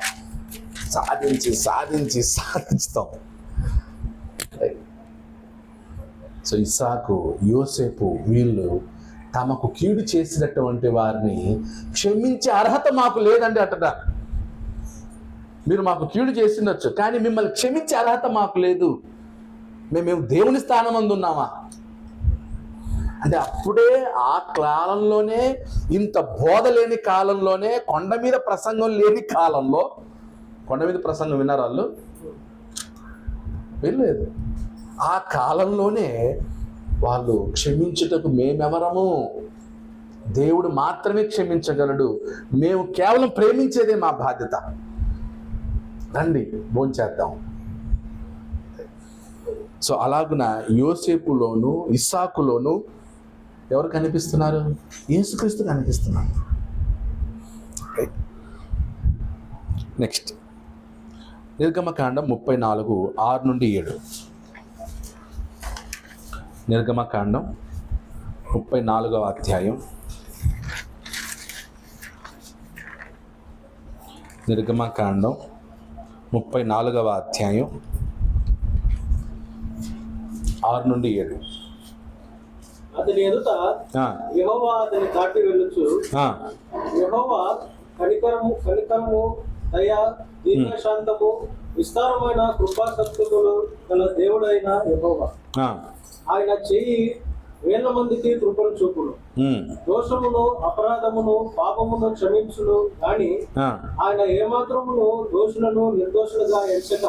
సాధించుతాం. సో ఇస్సాకు, యోసేపు వీళ్ళు తమకు కీడు చేసినటువంటి వారిని క్షమించే అర్హత మాకు లేదండి అంటట. మీరు మాకు కీడు చేసిండొచ్చు, కానీ మిమ్మల్ని క్షమించే అర్హత మాకు లేదు. మేము దేవుని స్థానం అందున్నామా అంటే అప్పుడే ఆ కాలంలోనే, ఇంత బోధ లేని కాలంలోనే, కొండ మీద ప్రసంగం లేని కాలంలో, కొండ మీద ప్రసంగం విన్నారు వాళ్ళు? వెళ్ళలేదు. ఆ కాలంలోనే వాళ్ళు క్షమించుటకు మేమెవరము, దేవుడు మాత్రమే క్షమించగలడు, మేము కేవలం ప్రేమించేదే మా బాధ్యత, రండి భోంచేద్దాం. సో అలాగున యోసేపులోను ఇస్సాకులోను ఎవరు కనిపిస్తున్నారు? యేసుక్రీస్తు కనిపిస్తున్నారు. నెక్స్ట్ నిర్గమకాండం 34:6-7. నిర్గమకాండం 34వ అధ్యాయం. నిర్గమకాండం 34వ అధ్యాయం 6-7. అతని ఎదుట యెహోవా అతని దాటి వెళ్ళుచు, యెహోవా కనికరము దయ, దీర్ఘశాంతము, విస్తారమైన కృపాసక్తులు గల దేవుడైన యెహోవా. ఆయన చెయ్యి వేల మందికి కృపను చూపును. దోషమును, అపరాధమును, పాపమును క్షమించును గాని ఆయన ఏమాత్రమును దోషులను నిర్దోషులుగా ఎంచక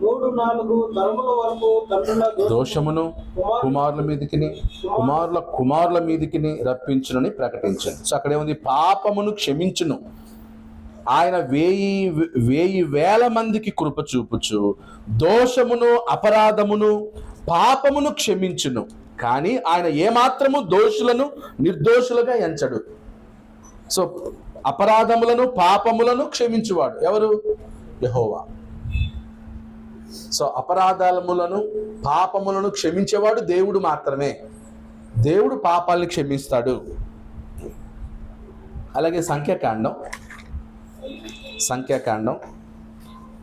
3-4 తరముల వరకు తండ్రుల దోషమును కుమారుల మీదికి రప్పించునని ప్రకటించను. సో అక్కడేముంది? పాపమును క్షమించును. ఆయన 1000 మందికి కృప చూపుచు దోషమును, అపరాధమును, పాపమును క్షమించును. కానీ ఆయన ఏమాత్రము దోషులను నిర్దోషులుగా ఎంచడు. సో అపరాధములను, పాపములను క్షమించువాడు ఎవరు? యెహోవా. సో అపరాధములను, పాపములను క్షమించేవాడు దేవుడు మాత్రమే. దేవుడు పాపాలని క్షమిస్తాడు. అలాగే సంఖ్యాకాండం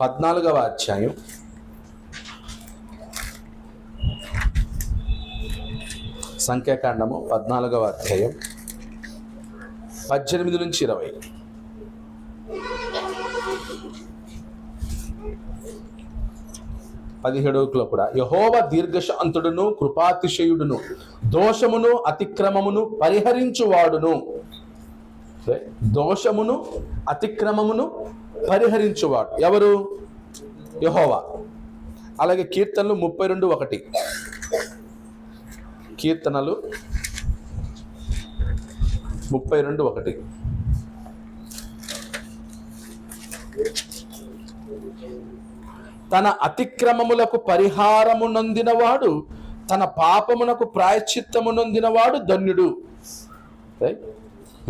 14వ అధ్యాయం 14వ అధ్యాయం 18 నుంచి 20. 17లో కూడా యెహోవా దీర్ఘశాంతుడును, కృపాతిశయుడును, దోషమును, అతిక్రమమును పరిహరించువాడును. దోషమును, అతిక్రమమును పరిహరించువాడు ఎవరు? యెహోవా. అలాగే కీర్తనలు 32:1. కీర్తనలు 32:1. తన అతిక్రమములకు పరిహారము నొందినవాడు, తన పాపమునకు ప్రాయశ్చిత్తము నొందినవాడు ధన్యుడు.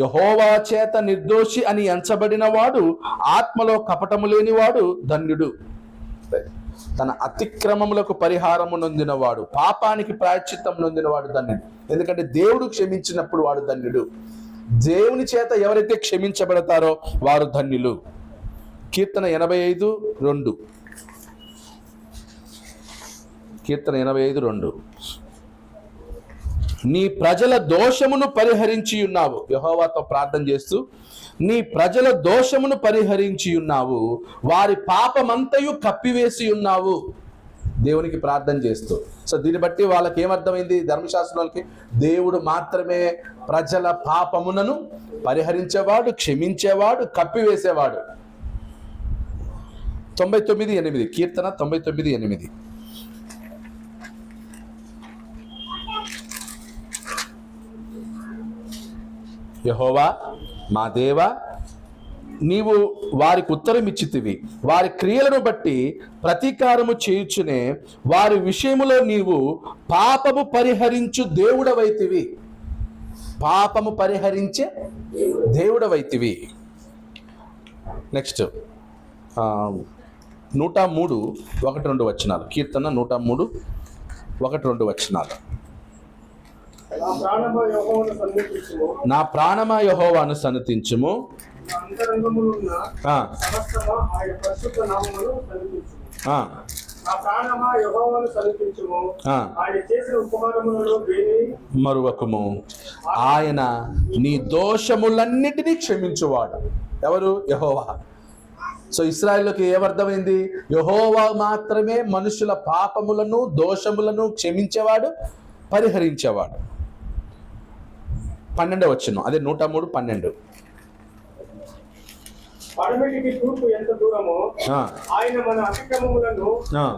యెహోవా చేత నిర్దోషి అని ఎంచబడిన వాడు, ఆత్మలో కపటము లేనివాడు ధన్యుడు. తన అతిక్రమములకు పరిహారము నొందినవాడు, పాపానికి ప్రాయశ్చిత్తం నొందినవాడు ధన్యుడు. ఎందుకంటే దేవుడు క్షమించినప్పుడు వాడు ధన్యుడు. దేవుని చేత ఎవరైతే క్షమించబడతారో వారు ధన్యులు. కీర్తన 85:2. కీర్తన 85:2. నీ ప్రజల దోషమును పరిహరించి ఉన్నావు. యెహోవాతో ప్రార్థన చేస్తూ నీ ప్రజల దోషమును పరిహరించి ఉన్నావు, వారి పాపమంతయు కప్పివేసి ఉన్నావు. దేవునికి ప్రార్థన చేస్తూ. సో దీన్ని బట్టి వాళ్ళకి ఏమర్థమైంది? ధర్మశాస్త్రాలకి దేవుడు మాత్రమే ప్రజల పాపములను పరిహరించేవాడు, క్షమించేవాడు, కప్పివేసేవాడు. 99:8. కీర్తన 99:8. యెహోవా మా దేవా, నీవు వారికి ఉత్తరం ఇచ్చితివి, వారి క్రియలను బట్టి ప్రతీకారము చేయుచునే వారి విషయములో నీవు పాపము పరిహరించు దేవుడవైతివి. పాపము పరిహరించే దేవుడవైతివి. నెక్స్ట్ 103:1-2 వచనాలు. కీర్తన 103:1-2 వచనాలు. నా ప్రాణమా యెహోవాను సన్నిధించుము, మరువకము. ఆయన నీ దోషములన్నిటినీ క్షమించువాడు ఎవరు? యెహోవా. సో ఇశ్రాయేలుకి ఏమర్థమైంది? యెహోవా మాత్రమే మనుషుల పాపములను, దోషములను క్షమించేవాడు, పరిహరించేవాడు. 12వ వచనం, అదే 103:12. పడమటికి తూర్పు ఎంత దూరమో ఆయన మన అతిక్రమములను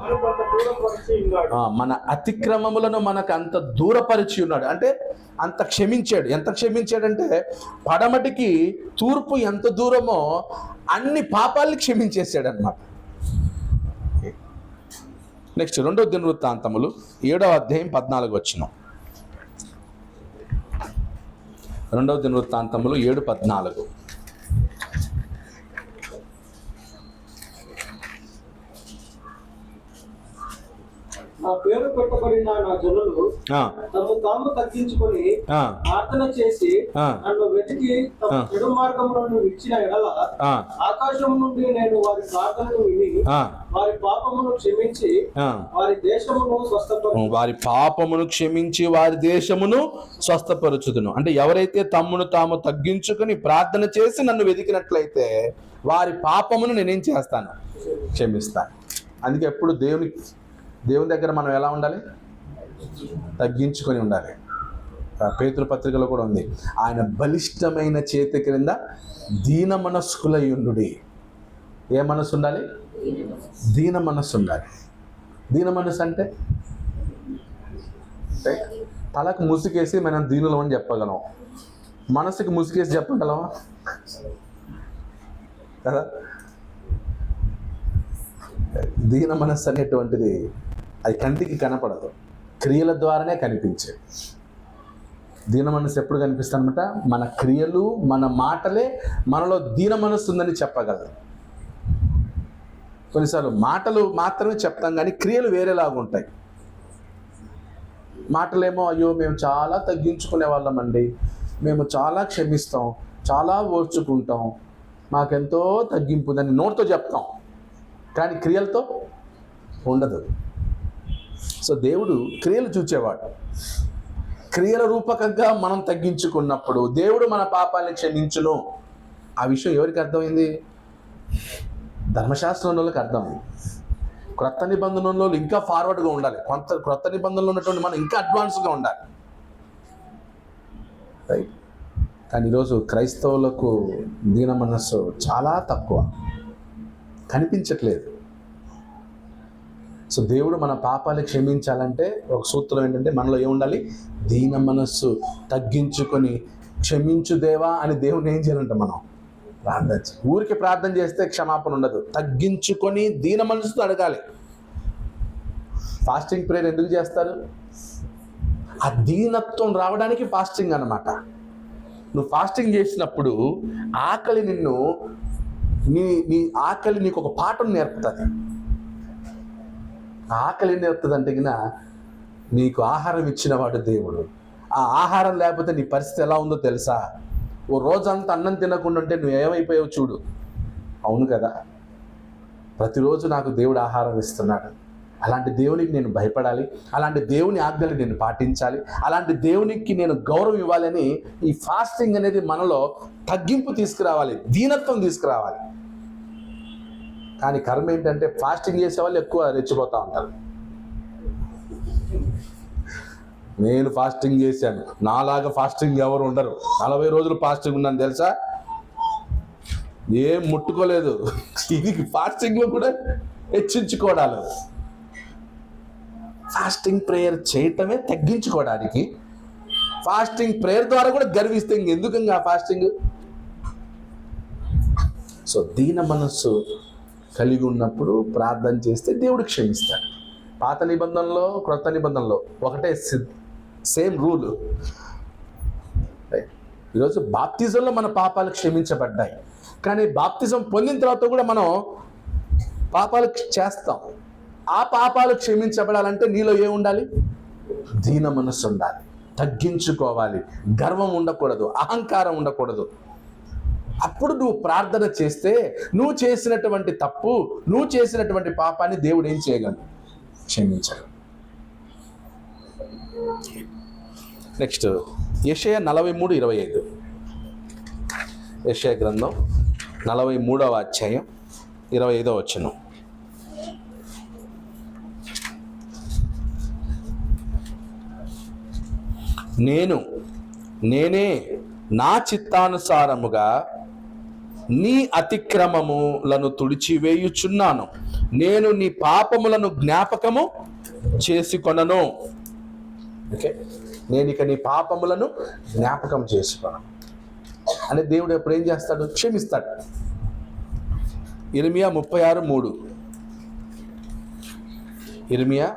మనకంత దూరపరిచి ఉన్నాడు. మన అతిక్రమములను మనకు అంత దూరపరిచి ఉన్నాడు. అంటే అంత క్షమించాడు. ఎంత క్షమించాడంటే పడమటికి తూర్పు ఎంత దూరమో అన్ని పాపాలని క్షమించేశాడు అన్నమాట. నెక్స్ట్ 2వ దినవృత్తాంతములు 7వ అధ్యాయం 14 వచనం. 2వ దినవృత్తాంతములు 7:14. నా పేరు పెట్టబడిన నా జనులు ఆ, తమ తాము తగ్గించుకొని ఆ, ప్రార్థన చేసి ఆ, నన్ను వెతికి తమ ఆ. చెడు మార్గంలో ఇచ్చిన ఎడల ఆ, ఆకాశం నుండి నేను వారి ప్రార్థనను విని ఆ, వారి పాపమును క్షమించి ఆ. వారి దేశమును స్వస్థపరి వారి పాపమును క్షమించి వారి దేశమును స్వస్థపరచుదును. అంటే ఎవరైతే తమ్మును తాము తగ్గించుకొని ప్రార్థన చేసి నన్ను వెతికినట్లయితే వారి పాపమును నేనేం చేస్తాను, క్షమిస్తాను. అందుకే ఎప్పుడు దేవుని దగ్గర మనం ఎలా ఉండాలి, తగ్గించుకొని ఉండాలి. పేతురు పత్రికలో కూడా ఉంది, ఆయన బలిష్టమైన చేతి క్రింద దీన మనస్కులయుండుడి. ఏ మనసు ఉండాలి, దీన మనస్సు ఉండాలి. దీన మనసు అంటే తలకు ముసుకేసి మనం దీనులం అని చెప్పగలం, మనసుకి ముసుకేసి చెప్పగలమా కదా. దీన మనస్సు అనేటువంటిది అది కంటికి కనపడదు, క్రియల ద్వారానే కనిపించేది. దీన మనస్సు ఎప్పుడు కనిపిస్తుందన్నమాట, మన క్రియలు మన మాటలే మనలో దీన మనస్సు ఉందని చెప్పగలరు. కొన్నిసార్లు మాటలు మాత్రమే చెప్తాం కానీ క్రియలు వేరేలాగా ఉంటాయి. మాటలేమో అయ్యో మేము చాలా తగ్గించుకునే వాళ్ళమండి, మేము చాలా క్షమిస్తాం, చాలా ఓర్చుకుంటాం, మాకెంతో తగ్గింపు ఉందని నోటితో చెప్తాం, కానీ క్రియలతో ఉండదు. సో దేవుడు క్రియలు చూచేవాడు. క్రియల రూపకంగా మనం తగ్గించుకున్నప్పుడు దేవుడు మన పాపాలను క్షమించును. ఆ విషయం ఎవరికి అర్థమైంది, ధర్మశాస్త్రంలోకి అర్థమైంది. క్రొత్త నిబంధనలో ఇంకా ఫార్వర్డ్గా ఉండాలి, క్రొత్త నిబంధనలో ఉన్నటువంటి మనం ఇంకా అడ్వాన్స్గా ఉండాలి, రైట్. కానీ ఈరోజు క్రైస్తవులకు దీన మనస్సు చాలా తక్కువ, కనిపించట్లేదు. సో దేవుడు మన పాపాలు క్షమించాలంటే ఒక సూత్రం ఏంటంటే మనలో ఏముండాలి, దీన మనస్సు. తగ్గించుకొని క్షమించు దేవా అని దేవుని ఏం చేయాలంట, మనం ప్రార్థన. ఊరికి ప్రార్థన చేస్తే క్షమాపణ ఉండదు, తగ్గించుకొని దీన మనసుతో అడగాలి. ఫాస్టింగ్ ప్రేయర్ ఎందుకు చేస్తారు, ఆ దీనత్వం రావడానికి ఫాస్టింగ్ అన్నమాట. నువ్వు ఫాస్టింగ్ చేసినప్పుడు ఆకలి నీ ఆకలి నీకు ఒక పాఠం నేర్పుతుంది. ఆకలి నేర్పుతుంది అంటే గిన నీకు ఆహారం ఇచ్చినవాడు దేవుడు. ఆ ఆహారం లేకపోతే నీ పరిస్థితి ఎలా ఉందో తెలుసా. ఓ రోజంతా అన్నం తినకుండా ఉంటే నువ్వు ఏమైపోయావు చూడు. అవును కదా, ప్రతిరోజు నాకు దేవుడు ఆహారం ఇస్తున్నాడు. అలాంటి దేవునికి నేను భయపడాలి, అలాంటి దేవుని ఆజ్ఞలు నేను పాటించాలి, అలాంటి దేవునికి నేను గౌరవం ఇవ్వాలని ఈ ఫాస్టింగ్ అనేది మనలో తగ్గింపు తీసుకురావాలి, దీనత్వం తీసుకురావాలి. కానీ కర్మ ఏంటంటే ఫాస్టింగ్ చేసే వాళ్ళు ఎక్కువ రెచ్చిపోతూ ఉంటారు. నేను ఫాస్టింగ్ చేశాను, నాలాగా ఫాస్టింగ్ ఎవరు ఉండరు, 40 రోజులు ఫాస్టింగ్ ఉన్నాను తెలుసా, ఏం ముట్టుకోలేదు. ఇది ఫాస్టింగ్లో కూడా హెచ్చించుకోవడాలు. ఫాస్టింగ్ ప్రేయర్ చేయటమే తగ్గించుకోవడానికి. ఫాస్టింగ్ ప్రేయర్ ద్వారా కూడా గర్విస్తే ఇంకెందుకంగా ఫాస్టింగ్. సో దీన మనస్సు కలిగి ఉన్నప్పుడు ప్రార్థన చేస్తే దేవుడు క్షమిస్తాడు. పాత నిబంధనలో క్రొత్త నిబంధనలో ఒకటే సేమ్ రూల్. ఈరోజు బాప్తిజంలో మన పాపాలు క్షమించబడ్డాయి, కానీ బాప్తిజం పొందిన తర్వాత కూడా మనం పాపాలు చేస్తాం. ఆ పాపాలు క్షమించబడాలంటే నీలో ఏముండాలి, దీన మనస్సు ఉండాలి, తగ్గించుకోవాలి, గర్వం ఉండకూడదు, అహంకారం ఉండకూడదు. అప్పుడు నువ్వు ప్రార్థన చేస్తే నువ్వు చేసినటువంటి తప్పు, నువ్వు చేసినటువంటి పాపాన్ని దేవుడు ఏం చేయగలడు, క్షమించడు. నెక్స్ట్ యెషయా 43:25. యెషయా గ్రంథం 43వ అధ్యాయం 25వ వచనం. నేనే నా చిత్తానుసారముగా నీ అతిక్రమములను తుడిచివేయుచున్నాను, నేను నీ పాపములను జ్ఞాపకము చేసుకొనను. ఓకే, నేను ఇక నీ పాపములను జ్ఞాపకం చేసుకొనను అని దేవుడు ఎప్పుడు ఏం చేస్తాడు, క్షమిస్తాడు. ఇర్మియా 36:3. ఇర్మియా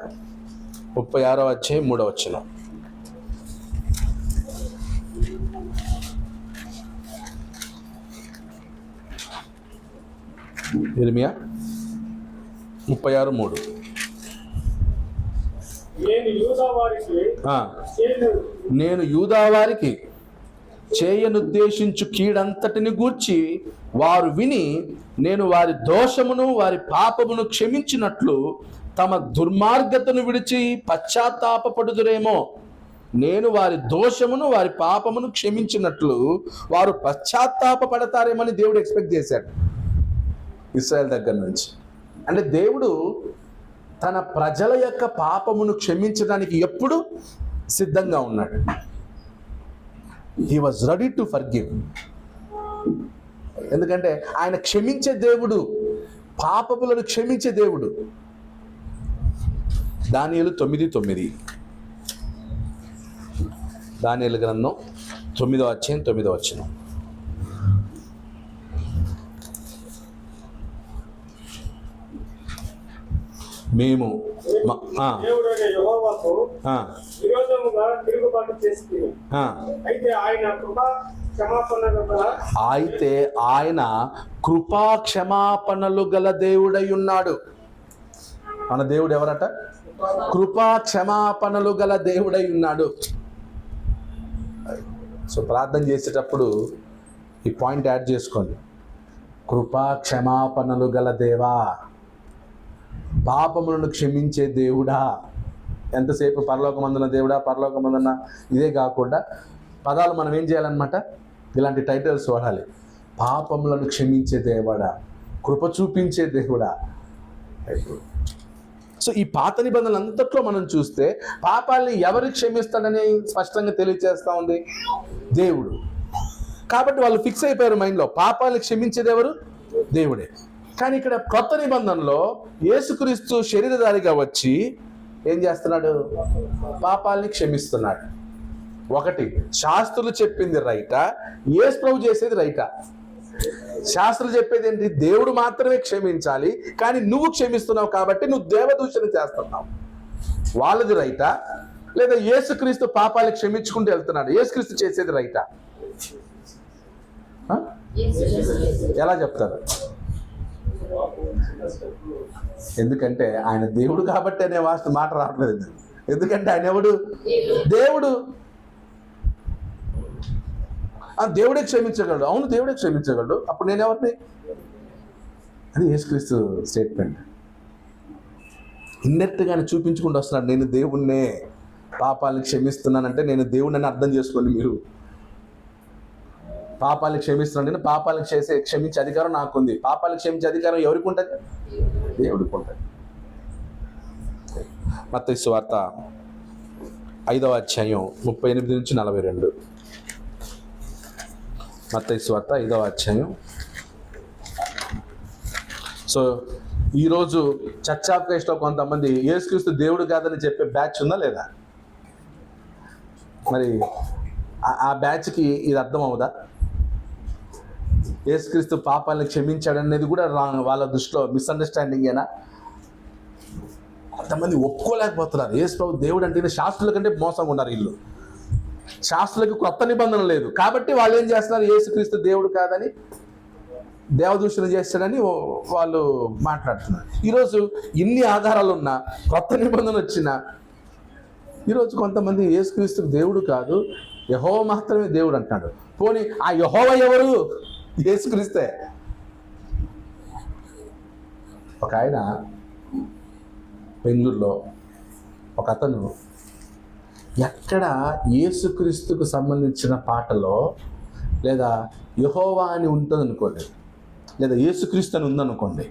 36వ అధ్యాయం 3వ వచనం. ఇర్మియా 36:3. నేను యూదా వారికి ఆ, చేయను నేను యూదా వారికి చేయనుద్దేశించు కీడంతటిని గూర్చి వారు విని నేను వారి దోషమును వారి పాపమును క్షమించినట్లు తమ దుర్మార్గతను విడిచి పశ్చాత్తాపపడుదురేమో. నేను వారి దోషమును వారి పాపమును క్షమించినట్లు వారు పశ్చాత్తాపపడతారేమని దేవుడు ఎక్స్పెక్ట్ చేశాడు ఇశ్రాయేల్ దగ్గర నుంచి. అంటే దేవుడు తన ప్రజల యొక్క పాపమును క్షమించడానికి ఎప్పుడు సిద్ధంగా ఉన్నాడు. He was ready to forgive. ఎందుకంటే ఆయన క్షమించే దేవుడు, పాపములను క్షమించే దేవుడు. దానియేలు 9:9, దానియేలు గ్రంథం 9వ అధ్యాయం 9వ వచనం. మేము దేవుడైన యెహోవాకు విరోధముగా తిరుగుబాటు చేసి అయితే ఆయన కృపా క్షమాపణలు గల దేవుడై ఉన్నాడు. మన దేవుడు ఎవరట? కృపా క్షమాపణలు గల దేవుడై ఉన్నాడు. సో ప్రార్థన చేసేటప్పుడు ఈ పాయింట్ యాడ్ చేసుకోండి. కృపా క్షమాపణలు గల దేవా, పాపములను క్షమించే దేవుడా. ఎంతసేపు పరలోకమందున దేవుడా, పరలోకమందున ఇదే కాకుండా పదాలు మనం ఏం చేయాలన్నమాట, ఇలాంటి టైటిల్స్ వాడాలి. పాపములను క్షమించే దేవుడా, కృప చూపించే దేవుడా. సో ఈ పాత నిబంధనలు అంతట్లో మనం చూస్తే పాపాలని ఎవరు క్షమిస్తాడని స్పష్టంగా తెలియజేస్తూ ఉంది దేవుడు. కాబట్టి వాళ్ళు ఫిక్స్ అయిపోయారు మైండ్లో, పాపాలని క్షమించేది ఎవరు? దేవుడే. కానీ ఇక్కడ కొత్త నిబంధనలో యేసుక్రీస్తు శరీరధారిగా వచ్చి ఏం చేస్తున్నాడు? పాపాలని క్షమిస్తున్నాడు. ఒకటి, శాస్త్రులు చెప్పింది రైటా, యేసు ప్రభు చేసేది రైటా? శాస్త్రులు చెప్పేది ఏంటి? దేవుడు మాత్రమే క్షమించాలి, కానీ నువ్వు క్షమిస్తున్నావు కాబట్టి నువ్వు దేవదూషణ చేస్తున్నావు. వాళ్ళది రైటా, లేదా యేసుక్రీస్తు పాపాలు క్షమించుకుంటూ వెళ్తున్నాడు, యేసుక్రీస్తు చేసేది రైటా? ఎలా చెప్తారు? ఎందుకంటే ఆయన దేవుడు కాబట్టి అనే మాట రావట్లేదు. ఎందుకంటే ఆయన ఎవడు? దేవుడు. దేవుడే క్షమించగలడు. అవును, దేవుడే క్షమించగలడు. అప్పుడు నేను ఎవరిని? అది యేసుక్రీస్తు స్టేట్మెంట్. ఇండైరెక్ట్గానే చూపించుకుంటూ వస్తున్నాడు, నేను దేవుణ్ణే, పాపాలను క్షమిస్తున్నానంటే నేను దేవుణ్ణి అర్థం చేసుకోండి మీరు. పాపాలను క్షమిస్తున్నాను, నేను పాపాలను క్షమించే అధికారం నాకుంది. పాపాలను క్షమించే అధికారం ఎవరికి ఉంటుంది? దేవుడికి ఉంటుంది. మత్తయి సువార్త 5వ అధ్యాయం 38 నుంచి 42. మత్తయి సువార్త 5వ అధ్యాయం. సో ఈరోజు చర్చ్ ఆఫ్ క్రైస్ట్లో కొంతమంది యేసుక్రీస్తు దేవుడు కాదని చెప్పే బ్యాచ్ ఉందా లేదా? మరి ఆ బ్యాచ్కి ఇది అర్థం అవుదా? యేసుక్రీస్తు పాపాలను క్షమించాడనేది కూడా వాళ్ళ దృష్టిలో మిస్అండర్స్టాండింగ్ ఏనా? కొంతమంది ఒప్పుకోలేకపోతున్నారు. యేసు ప్రభు దేవుడు అంటే శాస్త్రుల కంటే మోసంగా ఉన్నారు వీళ్ళు. శాస్త్రులకు కొత్త నిబంధన లేదు కాబట్టి వాళ్ళు ఏం చేస్తున్నారు? యేసుక్రీస్తు దేవుడు కాదని దేవదూషణ చేస్తాడని వాళ్ళు మాట్లాడుతున్నారు. ఈరోజు ఇన్ని ఆధారాలు ఉన్నా, కొత్త నిబంధన వచ్చినా, ఈరోజు కొంతమంది యేసుక్రీస్తు దేవుడు కాదు, యెహోవా మాత్రమే దేవుడు అంటున్నాడు. పోనీ ఆ యెహోవా ఎవరు? యేసుక్రీస్తే. ఒక ఆయన బెంగళూరులో ఒక అతను ఎక్కడ యేసుక్రీస్తుకు సంబంధించిన పాటలో లేదా యెహోవా అని ఉంటుంది అనుకోండి, లేదా యేసుక్రీస్తు అని ఉందనుకోండి,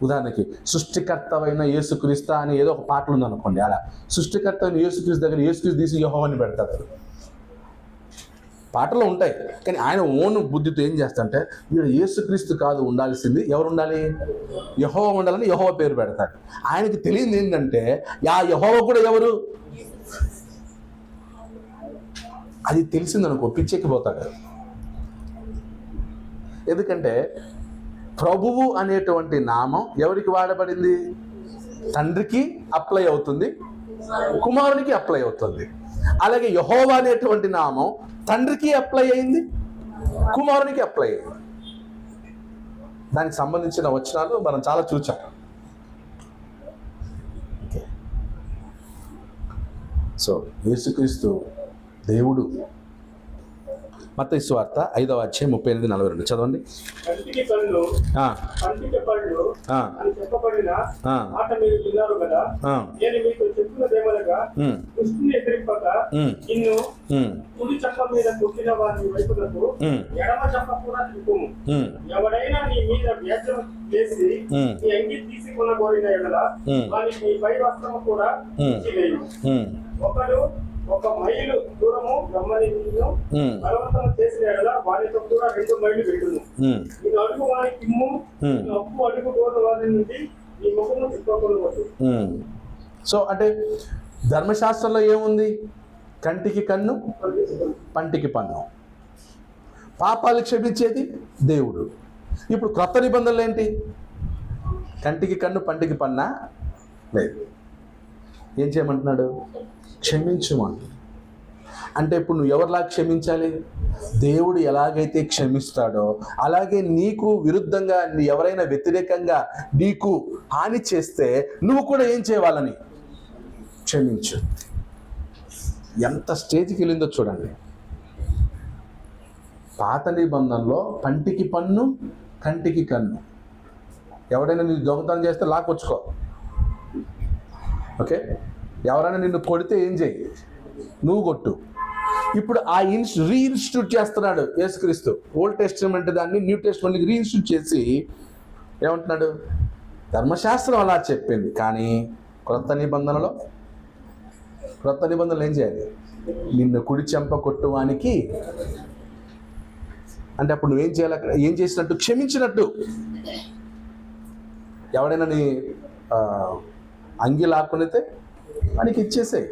ఉదాహరణకి సృష్టికర్తవైన యేసుక్రీస్తు అని ఏదో ఒక పాటలు ఉందనుకోండి, అలా సృష్టికర్తవైన యేసుక్రీస్తు దగ్గర యేసుక్రీస్తు తీసి యెహోవాని పెడతారు. పాటలు ఉంటాయి, కానీ ఆయన ఓన్ బుద్ధితో ఏం చేస్తాడంటే, వీడు యేసుక్రీస్తు కాదు ఉండాల్సింది, ఎవరు ఉండాలి? యెహోవా ఉండాలని యెహోవా పేరు పెడతాడు. ఆయనకి తెలియదు ఏంటంటే ఆ యెహోవా కూడా ఎవరు? అది తెలిసిందనుకో పిచ్చెక్కిపోతాడు. ఎందుకంటే ప్రభువు అనేటువంటి నామం ఎవరికి వాడబడింది? తండ్రికి అప్లై అవుతుంది, కుమారునికి అప్లై అవుతుంది. అలాగే యెహోవా అనేటువంటి నామం తండ్రికి అప్లై అయింది, కుమారునికి అప్లై అయింది. దానికి సంబంధించిన వచనాలు మనం చాలా చూచాం. సో యేసుక్రీస్తు దేవుడు. మత్తయి సువార్త 5వ అధ్యాయం 38-42 చదవండి. కంటికి కన్ను ఆ, కంటికి పళ్ళు ఆ, అని చెప్పబడిన ఆ, మాట మీరు విన్నారు కదా. ఆ, నేను మీకు చెప్పున్నదేమనగా, ఉమ్, దుష్టుని ఎదిరింపక ఉమ్, నిన్ను ఉమ్, కుడి చెంప మీద కొట్టిన వారి వైపునకు ఉమ్, ఎడమ చెంప కూడా తిప్పుము. ఉమ్, ఎవడైనా నీ మీద వ్యాజ్యం చేసి ఉమ్, నీ అంగి తీసుకొనగోరిన ఎడల ఉమ్, వానికి నీ పై వస్త్రము కూడా ఉమ్, ఇచ్చివేయు. ఉమ్, ఒకడు 1 మైలు దూరము రమ్మని నిన్ను ఉమ్, బలవంతం చేసిన ఎడల వారితో కూడా 2 మైళ్ళు వెళ్ళును. ఉమ్, నేను అడుగు వారి కిమ్ము, ఉమ్. నేను అప్పు అడుగు దూరం వారి నుండి నీ ముఖము తిప్పుకోకూడదు. సో అంటే ధర్మశాస్త్రంలో ఏముంది? కంటికి కన్ను, పంటికి పన్ను. పాపాలు క్షమించేది దేవుడు. ఇప్పుడు క్రొత్త నిబంధనలు ఏంటి? కంటికి కన్ను, పంటికి పన్నా లేదు. ఏం చేయమంటున్నాడు? క్షమించుమంటు. అంటే ఇప్పుడు నువ్వు ఎవరిలా క్షమించాలి? దేవుడు ఎలాగైతే క్షమిస్తాడో అలాగే నీకు విరుద్ధంగా ఎవరైనా వ్యతిరేకంగా నీకు హాని చేస్తే నువ్వు కూడా ఏం చేయాలని? క్షమించు. ఎంత స్టేజ్కి వెళ్ళిందో చూడండి. పాత నిబంధనలో పంటికి పన్ను, కంటికి కన్ను. ఎవడైనా నీకు దొంగతనం చేస్తే లాక్కొచ్చుకో. ఓకే, ఎవరైనా నిన్ను కొడితే ఏం చేయి? నువ్వు కొట్టు. ఇప్పుడు ఆ రీఇన్స్టిట్యూట్ చేస్తున్నాడు యేసుక్రీస్తు. ఓల్డ్ టెస్టిమెంట్ దాన్ని న్యూ టెస్టిమెంట్కి రీఇన్స్టిట్యూట్ చేసి ఏమంటున్నాడు? ధర్మశాస్త్రం అలా చెప్పింది, కానీ క్రొత్త నిబంధనలు ఏం చేయాలి? నిన్ను కుడి చెంప కొట్టువానికి అంటే అప్పుడు నువ్వేం చేయాలి? అక్కడ ఏం చేసినట్టు? క్షమించినట్టు. ఎవడైనా నీ అంగి లాక్కునితే వానికి ఇచ్చేసేయి.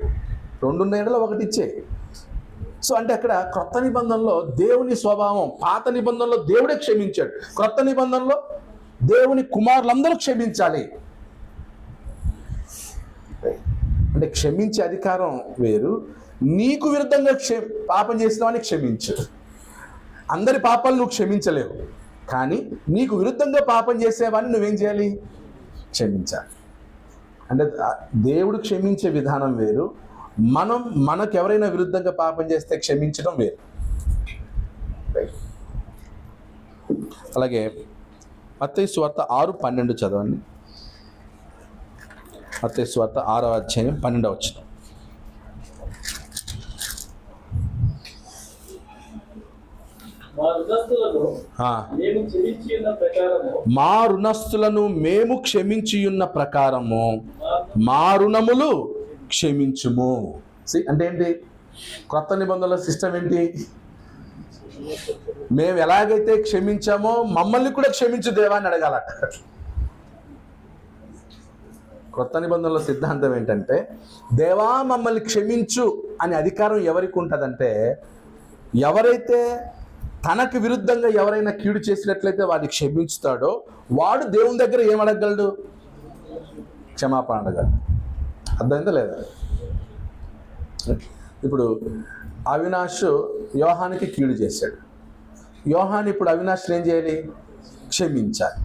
2 నెలలు 1 ఇచ్చేయి. సో అంటే అక్కడ క్రొత్త నిబంధనలో దేవుని స్వభావం, పాత నిబంధనలో దేవుడే క్షమించాడు, క్రొత్త నిబంధనలో దేవుని కుమారులందరూ క్షమించాలి. అంటే క్షమించే అధికారం వేరు. నీకు విరుద్ధంగా పాపం చేసిన వాడిని క్షమించు. అందరి పాపాలు నువ్వు క్షమించలేవు, కానీ నీకు విరుద్ధంగా పాపం చేసేవాడిని నువ్వేం చేయాలి? క్షమించాలి. అంటే దేవుడు క్షమించే విధానం వేరు, మనకు ఎవరైనా విరుద్ధంగా పాపం చేస్తే క్షమించడం వేరు. అలాగే మత్తయి సువార్త 6:12 చదవండి. మత్తయి సువార్త 6వ అధ్యాయం 12వ వచనం. మా రుణస్థులను మేము క్షమించియున్న ప్రకారము మా రుణములు క్షమించుము. అంటే ఏంటి? క్రొత్త నిబంధనల సిస్టమ్ ఏంటి? మేము ఎలాగైతే క్షమించామో మమ్మల్ని కూడా క్షమించు దేవా అని అడగాలట. క్రొత్త నిబంధనల సిద్ధాంతం ఏంటంటే, దేవా మమ్మల్ని క్షమించు అనే అధికారం ఎవరికి ఉంటుందంటే, ఎవరైతే తనకు విరుద్ధంగా ఎవరైనా కీడు చేసినట్లయితే వాడిని క్షమించుతాడో వాడు దేవుని దగ్గర ఏం అడగలడు? క్షమాపణ అడగలడు. అర్థమైందా లేదా? ఇప్పుడు అవినాష్ యోహానికి కీడు చేశాడు. యోహాన్ ఇప్పుడు అవినాష్ని ఏం చేయాలి? క్షమించాలి.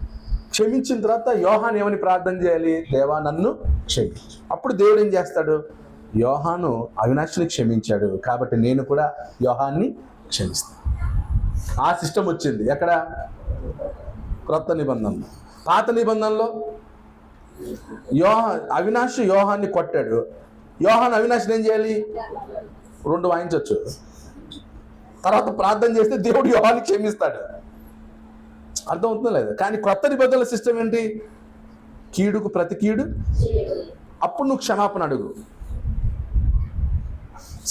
క్షమించిన తర్వాత యోహాన్ ఏమని ప్రార్థన చేయాలి? దేవా నన్ను క్షమించు. అప్పుడు దేవుడు ఏం చేస్తాడు? యోహాను అవినాష్ని క్షమించాడు కాబట్టి నేను కూడా యోహాన్ని క్షమిస్తాను. ఆ సిస్టమ్ వచ్చింది ఎక్కడ? క్రొత్త నిబంధనలో. పాత నిబంధనలో అవినాష్ యోహాన్ని కొట్టాడు. యోహాన్ అవినాష్ని ఏం చేయాలి? 2 వాయించవచ్చు. తర్వాత ప్రార్థన చేస్తే దేవుడు యోహాన్ని క్షమిస్తాడు. అర్థమవుతుందా లేదా? కానీ క్రొత్త నిబంధనల సిస్టమ్ ఏంటి? కీడుకు ప్రతి కీడు. అప్పుడు నువ్వు క్షమాపణ అడుగు.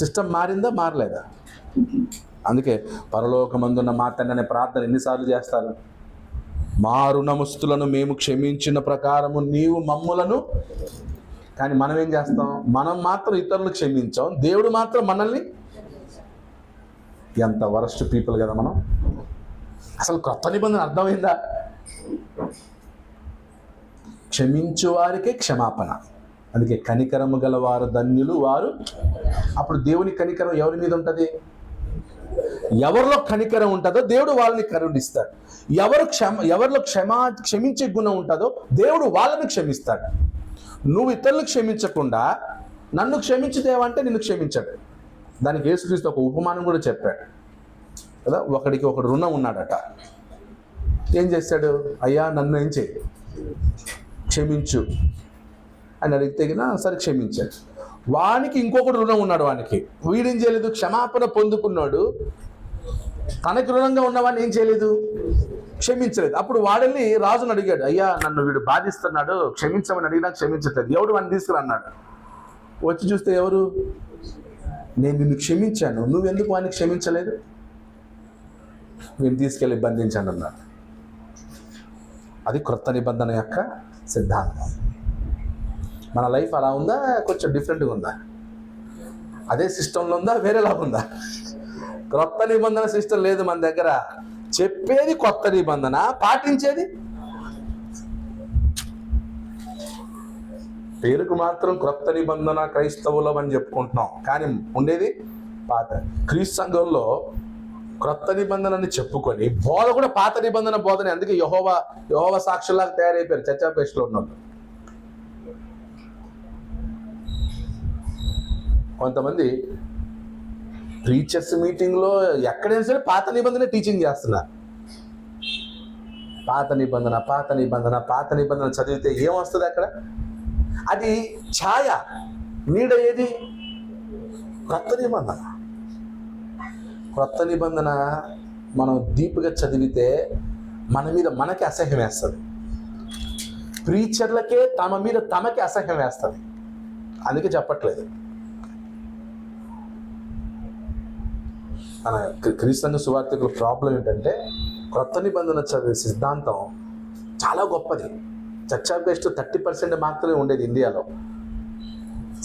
సిస్టమ్ మారిందా? మారలేదా? అందుకే పరలోకమందున్న మా తండ్రి అనే ప్రార్థన ఎన్నిసార్లు చేస్తారు? మా రుణముస్తులను మేము క్షమించిన ప్రకారము నీవు మమ్ములను. కానీ మనం ఏం చేస్తాం? మనం మాత్రం ఇతరులను క్షమించాం, దేవుడు మాత్రం మనల్ని. ఎంత వరస్ట్ పీపుల్ కదా మనం. అసలు క్రొత్త నిబంధన అర్థమైందా? క్షమించు వారికే క్షమాపణ. అందుకే కనికరము గల వారు ధన్యులు వారు. అప్పుడు దేవుని కనికరం ఎవరి మీద ఉంటుంది? ఎవరిలో కనికరం ఉంటుందో దేవుడు వాళ్ళని కరుణిస్తాడు. ఎవరిలో క్షమించే గుణం ఉంటుందో దేవుడు వాళ్ళని క్షమిస్తాడు. నువ్వు ఇతరులకు క్షమించకుండా నన్ను క్షమించు దేవా అంటే నిన్ను క్షమించాడు. దానికి యేసుక్రీస్తు ఒక ఉపమానం కూడా చెప్పాడు కదా. ఒకడికి ఒకడు రుణం ఉన్నాడట. ఏం చేశాడు? అయ్యా నన్ను ఏం చేయి, క్షమించు అని అడిగితే గినా సరే క్షమించాడు. వానికి ఇంకొకడు రుణం ఉన్నాడు. వానికి వీడేం చేయలేదు, క్షమాపణ పొందుకున్నాడు. తనకి రుణంగా ఉన్నవాడిని ఏం చేయలేదు, క్షమించలేదు. అప్పుడు వాడెళ్ళి రాజుని అడిగాడు, అయ్యా నన్ను వీడు బాధిస్తున్నాడు, క్షమించమని అడిగినా క్షమించట్లేదు. ఎవడు వాడిని తీసుకురన్నాడు. వచ్చి చూస్తే ఎవరు, నేను నిన్ను క్షమించాను, నువ్వెందుకు వాడిని క్షమించలేదు, నేను తీసుకెళ్ళి బంధించాను అన్నాడు. అది క్రొత్త నిబంధన యొక్క సిద్ధాంతం. మన లైఫ్ అలా ఉందా, కొంచెం డిఫరెంట్గా ఉందా? అదే సిస్టంలో ఉందా, వేరేలాగా ఉందా? క్రొత్త నిబంధన సిస్టమ్ లేదు మన దగ్గర. చెప్పేది కొత్త నిబంధన, పాటించేది పేరుకు మాత్రం క్రొత్త నిబంధన క్రైస్తవులం అని చెప్పుకుంటున్నాం, కానీ ఉండేది పాత. క్రీస్తు సంఘంలో క్రొత్త నిబంధనని చెప్పుకొని బోధ కూడా పాత నిబంధన బోధనే. అందుకే యెహోవా సాక్షులాగా తయారైపోయారు చర్చ్ ఆఫ్ క్రైస్ట్లో ఉన్నోళ్ళు. కొంతమంది టీచర్స్ మీటింగ్లో ఎక్కడైనా సరే పాత నిబంధన టీచింగ్ చేస్తున్నారు. పాత నిబంధన పాత నిబంధన పాత నిబంధన చదివితే ఏమొస్తుంది అక్కడ? అది ఛాయ, నీడ. ఏది? క్రొత్త నిబంధన. క్రొత్త నిబంధన మనం డీప్గా చదివితే మన మీద మనకి అసహ్యం వేస్తుంది. ప్రీచర్లకే తమ మీద తమకి అసహ్యం వేస్తుంది. అందుకే చెప్పట్లేదు. మన క్రీస్తు సువార్థికుల ప్రాబ్లం ఏంటంటే క్రొత్త నిబంధన చదివే సిద్ధాంతం చాలా గొప్పది. చర్చ్ ఆఫ్ క్రైస్ట్ 30% మాత్రమే ఉండేది ఇండియాలో.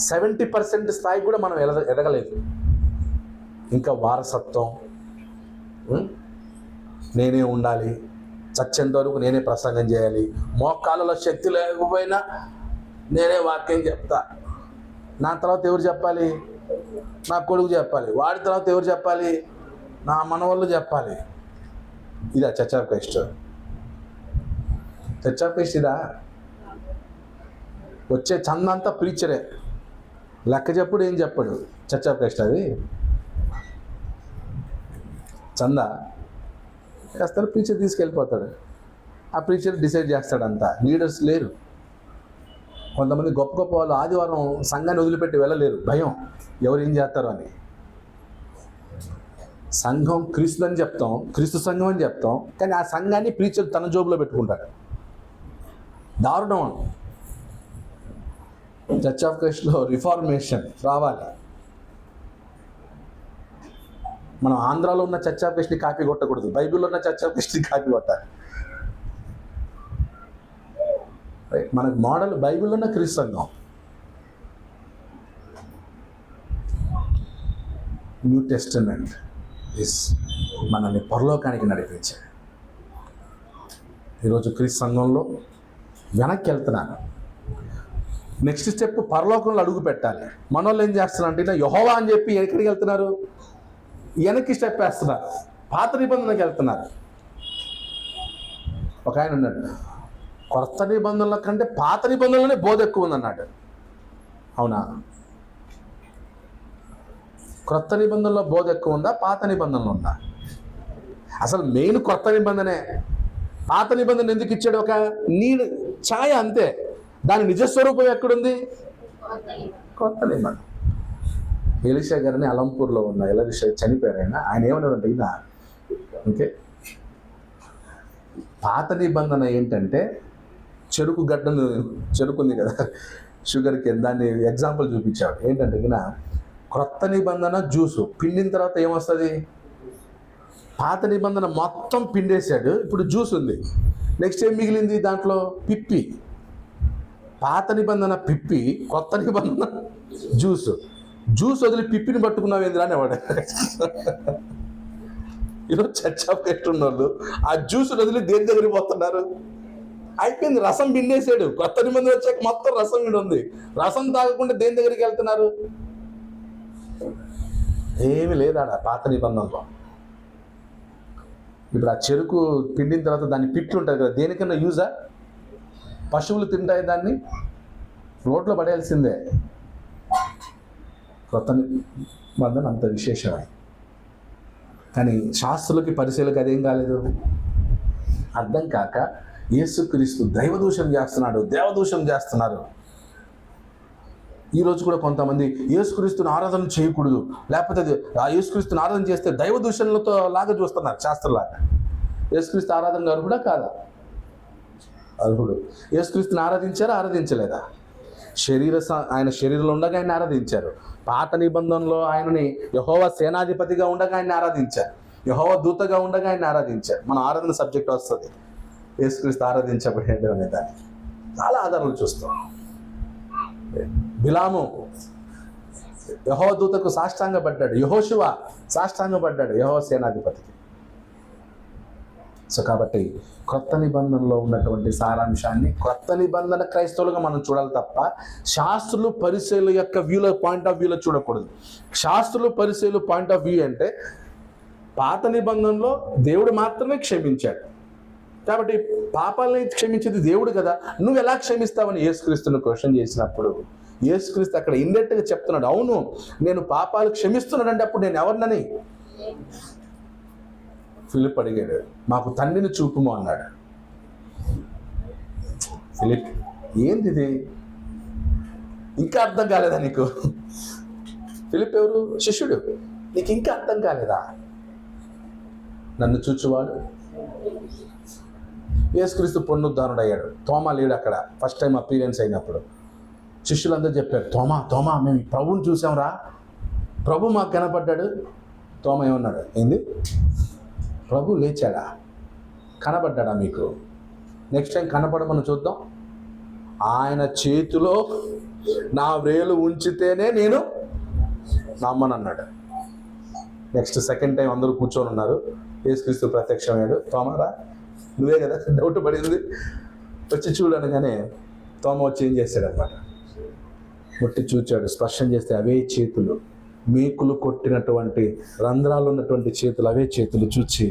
70% స్థాయికి కూడా మనం ఎదగలేదు. ఇంకా వారసత్వం, నేనే ఉండాలి, చచ్చేంత వరకు నేనే ప్రసంగం చేయాలి, మోకాళ్ళలో శక్తి లేకపోయినా నేనే వాక్యం చెప్తా, నా తర్వాత ఎవరు చెప్పాలి, నా కొడుకు చెప్పాలి, వాడి తర్వాత ఎవరు చెప్పాలి, నా మనవాళ్ళు చెప్పాలి. ఇదా church of Christ? Church of Christ ఇదా? వచ్చే చందంతా ప్రీచరే, లెక్క చెప్పుడు ఏం చెప్పడు. చర్చ్ ఆఫ్ క్రైస్ట్ అది చందా వేస్తాడు, ప్రీచర్ తీసుకెళ్ళిపోతాడు. ఆ ప్రీచర్ డిసైడ్ చేస్తాడంతా. లీడర్స్ లేరు. కొంతమంది గొప్ప గొప్ప వాళ్ళు ఆదివారం సంఘాన్ని వదిలిపెట్టి వెళ్ళలేరు, భయం ఎవరు ఏం చేస్తారో అని. సంఘం క్రీస్తు అని చెప్తాం, క్రీస్తు సంఘం అని చెప్తాం, కానీ ఆ సంఘాన్ని ప్రీచర్ తన జోబులో పెట్టుకుంటాడు. దారుణం. చర్చ్ ఆఫ్ క్రైస్ట్లో రిఫార్మేషన్ రావాలి. మనం ఆంధ్రాలో ఉన్న చర్చ్ ఆఫ్ క్రైస్ట్ని కాపీ కొట్టకూడదు, బైబిల్లో ఉన్న చర్చ్ ఆఫ్ క్రైస్ట్ని కాపీ కొట్టాలి. మనకు మోడల్ బైబిల్లో ఉన్న క్రీస్తు సంఘం. న్యూ టెస్టమెంట్ ఇస్ మనల్ని పరలోకానికి నడిపించాడు. ఈరోజు క్రీస్తు సంఘంలో వెనక్కి వెళ్తున్నాను. నెక్స్ట్ స్టెప్ పరలోకంలో అడుగు పెట్టాలి. మనోళ్ళు ఏం చేస్తున్నారు అంటే యెహోవా అని చెప్పి ఎక్కడికి వెళ్తున్నారు, వెనక్కి స్టెప్ వేస్తున్నారు, పాత నిబంధనకి వెళ్తున్నారు. ఒక ఆయన ఉన్నాడు, కొత్త నిబంధనల కంటే పాత నిబంధనలోనే బోధ ఎక్కువ ఉందన్నాడు. అవునా? క్రొత్త నిబంధనలో బోధ ఎక్కువ ఉందా, పాత నిబంధనలో ఉందా? అసలు మెయిన్ కొత్త నిబంధనే. పాత నిబంధన ఎందుకు ఇచ్చాడు? ఒక నీడు ఛాయ అంతే. దాని నిజస్వరూపం ఎక్కడుంది? కొత్త నిబంధన. ఎలీషా గారిని అలంపూర్లో ఉన్న ఎలీషా చనిపోయారైనా ఆయన ఏమన్నాడంటే, ఈయన ఓకే పాత నిబంధన ఏంటంటే చెరుకు గడ్డను, చెరుకు ఉంది కదా షుగర్కి, దాన్ని ఎగ్జాంపుల్ చూపించాడు. ఏంటంటే ఈయన క్రొత్త నిబంధన జ్యూసు పిండిన తర్వాత ఏమొస్తుంది? పాత నిబంధన మొత్తం పిండేశాడు, ఇప్పుడు జ్యూస్ ఉంది. నెక్స్ట్ ఏం మిగిలింది దాంట్లో? పిప్పి. పాత నిబంధన పిప్పి, కొత్త నిబంధన జ్యూసు. జ్యూస్ వదిలి పిప్పిని పట్టుకున్నావు ఏంది అనేవాడు. ఈరోజు చర్చ్ ఆఫ్ క్రైస్ట్ ఉన్నోళ్ళు ఆ జ్యూస్ వదిలి దేని దగ్గరికి పోతున్నారు? అయిపోయింది, రసం పిండేసాడు. కొత్త నిబంధన వచ్చాక మొత్తం రసం మీద ఉంది. రసం తాగకుండా దేని దగ్గరికి వెళ్తున్నారు? ఏమి లేదాడ పాత నిబంధనలో. ఇప్పుడు ఆ చెరుకు పిండిన తర్వాత దాన్ని పిట్లు ఉంటుంది కదా, దేనికన్నా యూజా? పశువులు తింటాయి దాన్ని, రోడ్లో పడేయాల్సిందే. కొత్త నిబంధన అంత విశేషమే. కానీ శాస్త్రులకి పరిశీలకు అదేం కాలేదు, అర్థం కాక యేసుక్రీస్తు దైవదూషణ చేస్తున్నాడు, దేవదూషణ చేస్తున్నారు. ఈరోజు కూడా కొంతమంది యేసుక్రీస్తుని ఆరాధన చేయకూడదు, లేకపోతే ఆ యేసుక్రీస్తుని ఆరాధన చేస్తే దైవదూషణలతో లాగా చూస్తున్నారు శాస్త్రంలాగా. యేసుక్రీస్తు ఆరాధన గారు కూడా కాదా? అర్హుడు. యేసుక్రీస్తుని ఆరాధించారా, ఆరాధించలేదా? ఆయన శరీరంలో ఉండగా ఆయన ఆరాధించారు. పాత నిబంధనలో ఆయనని యెహోవా సేనాధిపతిగా ఉండగా ఆయన ఆరాధించారు, యెహోవా దూతగా ఉండగా ఆయన ఆరాధించారు. మన ఆరాధన సబ్జెక్ట్ వస్తుంది, యేసుక్రీస్తు ఆరాధించబడేది అనే దాన్ని చాలా ఆధారాలు చూస్తాం. బిలాము యెహోవా దూతకు సాష్టాంగపడ్డాడు, యెహోషువ సాష్టాంగపడ్డాడు యెహోవా సేనాధిపతికి. సో కాబట్టి కొత్త నిబంధనలో ఉన్నటువంటి సారాంశాన్ని కొత్త నిబంధన క్రైస్తవులుగా మనం చూడాలి తప్ప శాస్త్రులు పరిశీల యొక్క పాయింట్ ఆఫ్ వ్యూలో చూడకూడదు. శాస్త్రులు పరిశీల పాయింట్ ఆఫ్ వ్యూ అంటే పాత నిబంధనలో దేవుడు మాత్రమే క్షమించాడు కాబట్టి పాపాలని క్షమించేది దేవుడు కదా, నువ్వు ఎలా క్షమిస్తావని యేసుక్రీస్తుని క్వశ్చన్ చేసినప్పుడు యేసుక్రీస్తు అక్కడ ఇండైరెక్ట్గా చెప్తున్నాడు, అవును నేను పాపాలు క్షమిస్తున్నాడంటే అప్పుడు నేను ఎవరినని ఫిలిప్ అడిగాడు, మాకు తండ్రిని చూపుము అన్నాడు. ఫిలిప్ ఏంటిది, ఇంకా అర్థం కాలేదా నీకు? ఫిలిప్ ఎవరు? శిష్యుడు. నీకు ఇంకా అర్థం కాలేదా? నన్ను చూచువాడు. యేసుక్రీస్తు పునరుద్ధారుడు అయ్యాడు. తోమా లేడు అక్కడ ఫస్ట్ టైం అపీరెన్స్ అయినప్పుడు. శిష్యులందరూ చెప్పారు, తోమా మేము ప్రభువుని చూసాంరా, ప్రభు మాకు కనపడ్డాడు. తోమా ఏమన్నాడు? ఏంది, ప్రభు లేచాడా, కనబడ్డాడా మీకు? నెక్స్ట్ టైం కనపడమని చూద్దాం. ఆయన చేతిలో నా వ్రేలు ఉంచితేనే నేను నమ్మనన్నాడు. నెక్స్ట్ సెకండ్ టైం అందరూ కూర్చొని ఉన్నారు, యేసుక్రీస్తు ప్రత్యక్షమయ్యాడు. తోమారా నువ్వే కదా డౌట్ పడింది, వచ్చి చూడనగానే తోమ వచ్చి ఏం చేశాడు అనమాట, ముట్టి చూచాడు, స్పర్శం చేస్తే అవే చేతులు, మేకులు కొట్టినటువంటి రంధ్రాలు ఉన్నటువంటి చేతులు, అవే చేతులు చూచి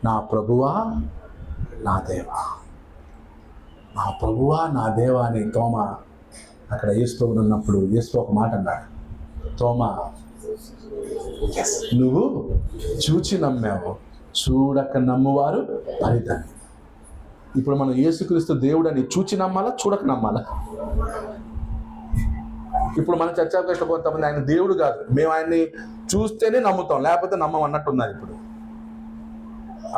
నా ప్రభువా నా దేవా, నా ప్రభువా నా దేవా అని తోమ అక్కడ యేసుప్రభువు ఉన్నప్పుడు యేసు ఒక మాట అన్నాడు, తోమా నువ్వు చూచి నమ్మావు, చూడక నమ్మువారు ఫలితాన్ని. ఇప్పుడు మనం యేసుక్రీస్తు దేవుడని చూచి నమ్మాలా, చూడక నమ్మాలా? ఇప్పుడు మన చర్చకు కొంతమంది ఆయన దేవుడు కాదు, మేము ఆయన్ని చూస్తేనే నమ్ముతాం, లేకపోతే నమ్మం అన్నట్టున్నది. ఇప్పుడు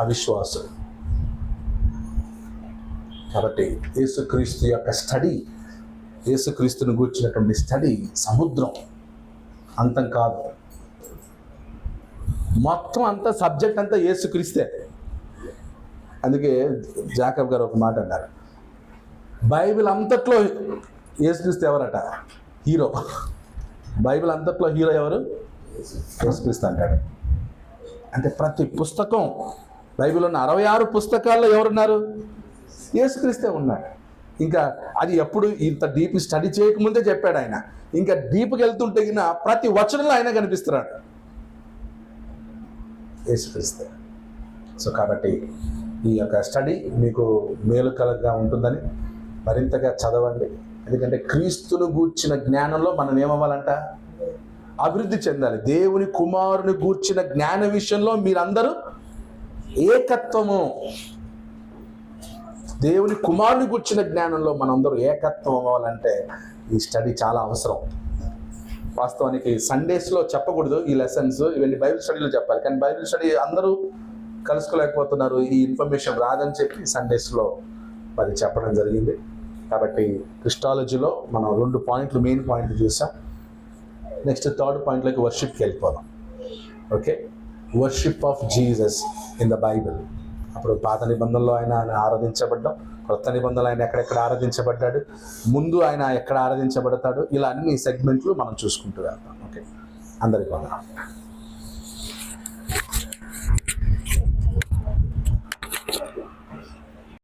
అవిశ్వాసం. కాబట్టి యేసుక్రీస్తు యొక్క స్టడీ, యేసుక్రీస్తుని గూర్చినటువంటి స్టడీ సముద్రం, అంతం కాదు. మొత్తం అంతా సబ్జెక్ట్ అంతా యేసుక్రీస్తే. అందుకే జాకబ్ గారు ఒక మాట అన్నారు, బైబిల్ అంతట్లో యేసుక్రీస్తు ఎవరట? హీరో. బైబిల్ అంతట్లో హీరో ఎవరు? యేసుక్రీస్తు అంటాడు. అంటే ప్రతి పుస్తకం, బైబిల్ ఉన్న 66 పుస్తకాల్లో ఎవరున్నారు? యేసుక్రీస్తే ఉన్నాడు. ఇంకా అది ఎప్పుడు ఇంత డీప్ స్టడీ చేయకముందే చెప్పాడు ఆయన. ఇంకా డీప్కి వెళ్తుంటే ప్రతి వచనంలో ఆయన కనిపిస్తున్నాడు, యేసుక్రీస్తే. సో కాబట్టి ఈ యొక్క స్టడీ మీకు మేలుకరంగా ఉంటుందని మరింతగా చదవండి. ఎందుకంటే క్రీస్తును గూర్చిన జ్ఞానంలో మనం ఏమవ్వాలంట? అభివృద్ధి చెందాలి. దేవుని కుమారుని గూర్చిన జ్ఞాన విషయంలో మీరందరూ ఏకత్వము, దేవుని కుమారుని గూర్చిన జ్ఞానంలో మనందరూ ఏకత్వం అవ్వాలంటే ఈ స్టడీ చాలా అవసరం. వాస్తవానికి సండేస్లో చెప్పకూడదు ఈ లెసన్స్, ఇవన్నీ బైబిల్ స్టడీలో చెప్పాలి. కానీ బైబిల్ స్టడీ అందరూ కలుసుకోలేకపోతున్నారు, ఈ ఇన్ఫర్మేషన్ రాదని చెప్పి సండేస్లో అది చెప్పడం జరిగింది. కాబట్టి క్రిస్టాలజీలో మనం 2 పాయింట్లు, మెయిన్ పాయింట్లు చూసాం. నెక్స్ట్ 3rd పాయింట్లోకి వర్షిప్కి వెళ్ళిపోదాం. Okay, worship of Jesus in the Bible. అప్పుడు పాత నిబంధనలో ఆయన ఆరాధించబడ్డాం, కొత్త నిబంధనలు ఆయన ఎక్కడెక్కడ ఆరాధించబడ్డాడు, ముందు ఆయన ఎక్కడ ఆరాధించబడతాడు, ఇలా అన్ని సెగ్మెంట్లు మనం చూసుకుంటూ వెళ్తాం. ఓకే, అందరికీ వందనాలు.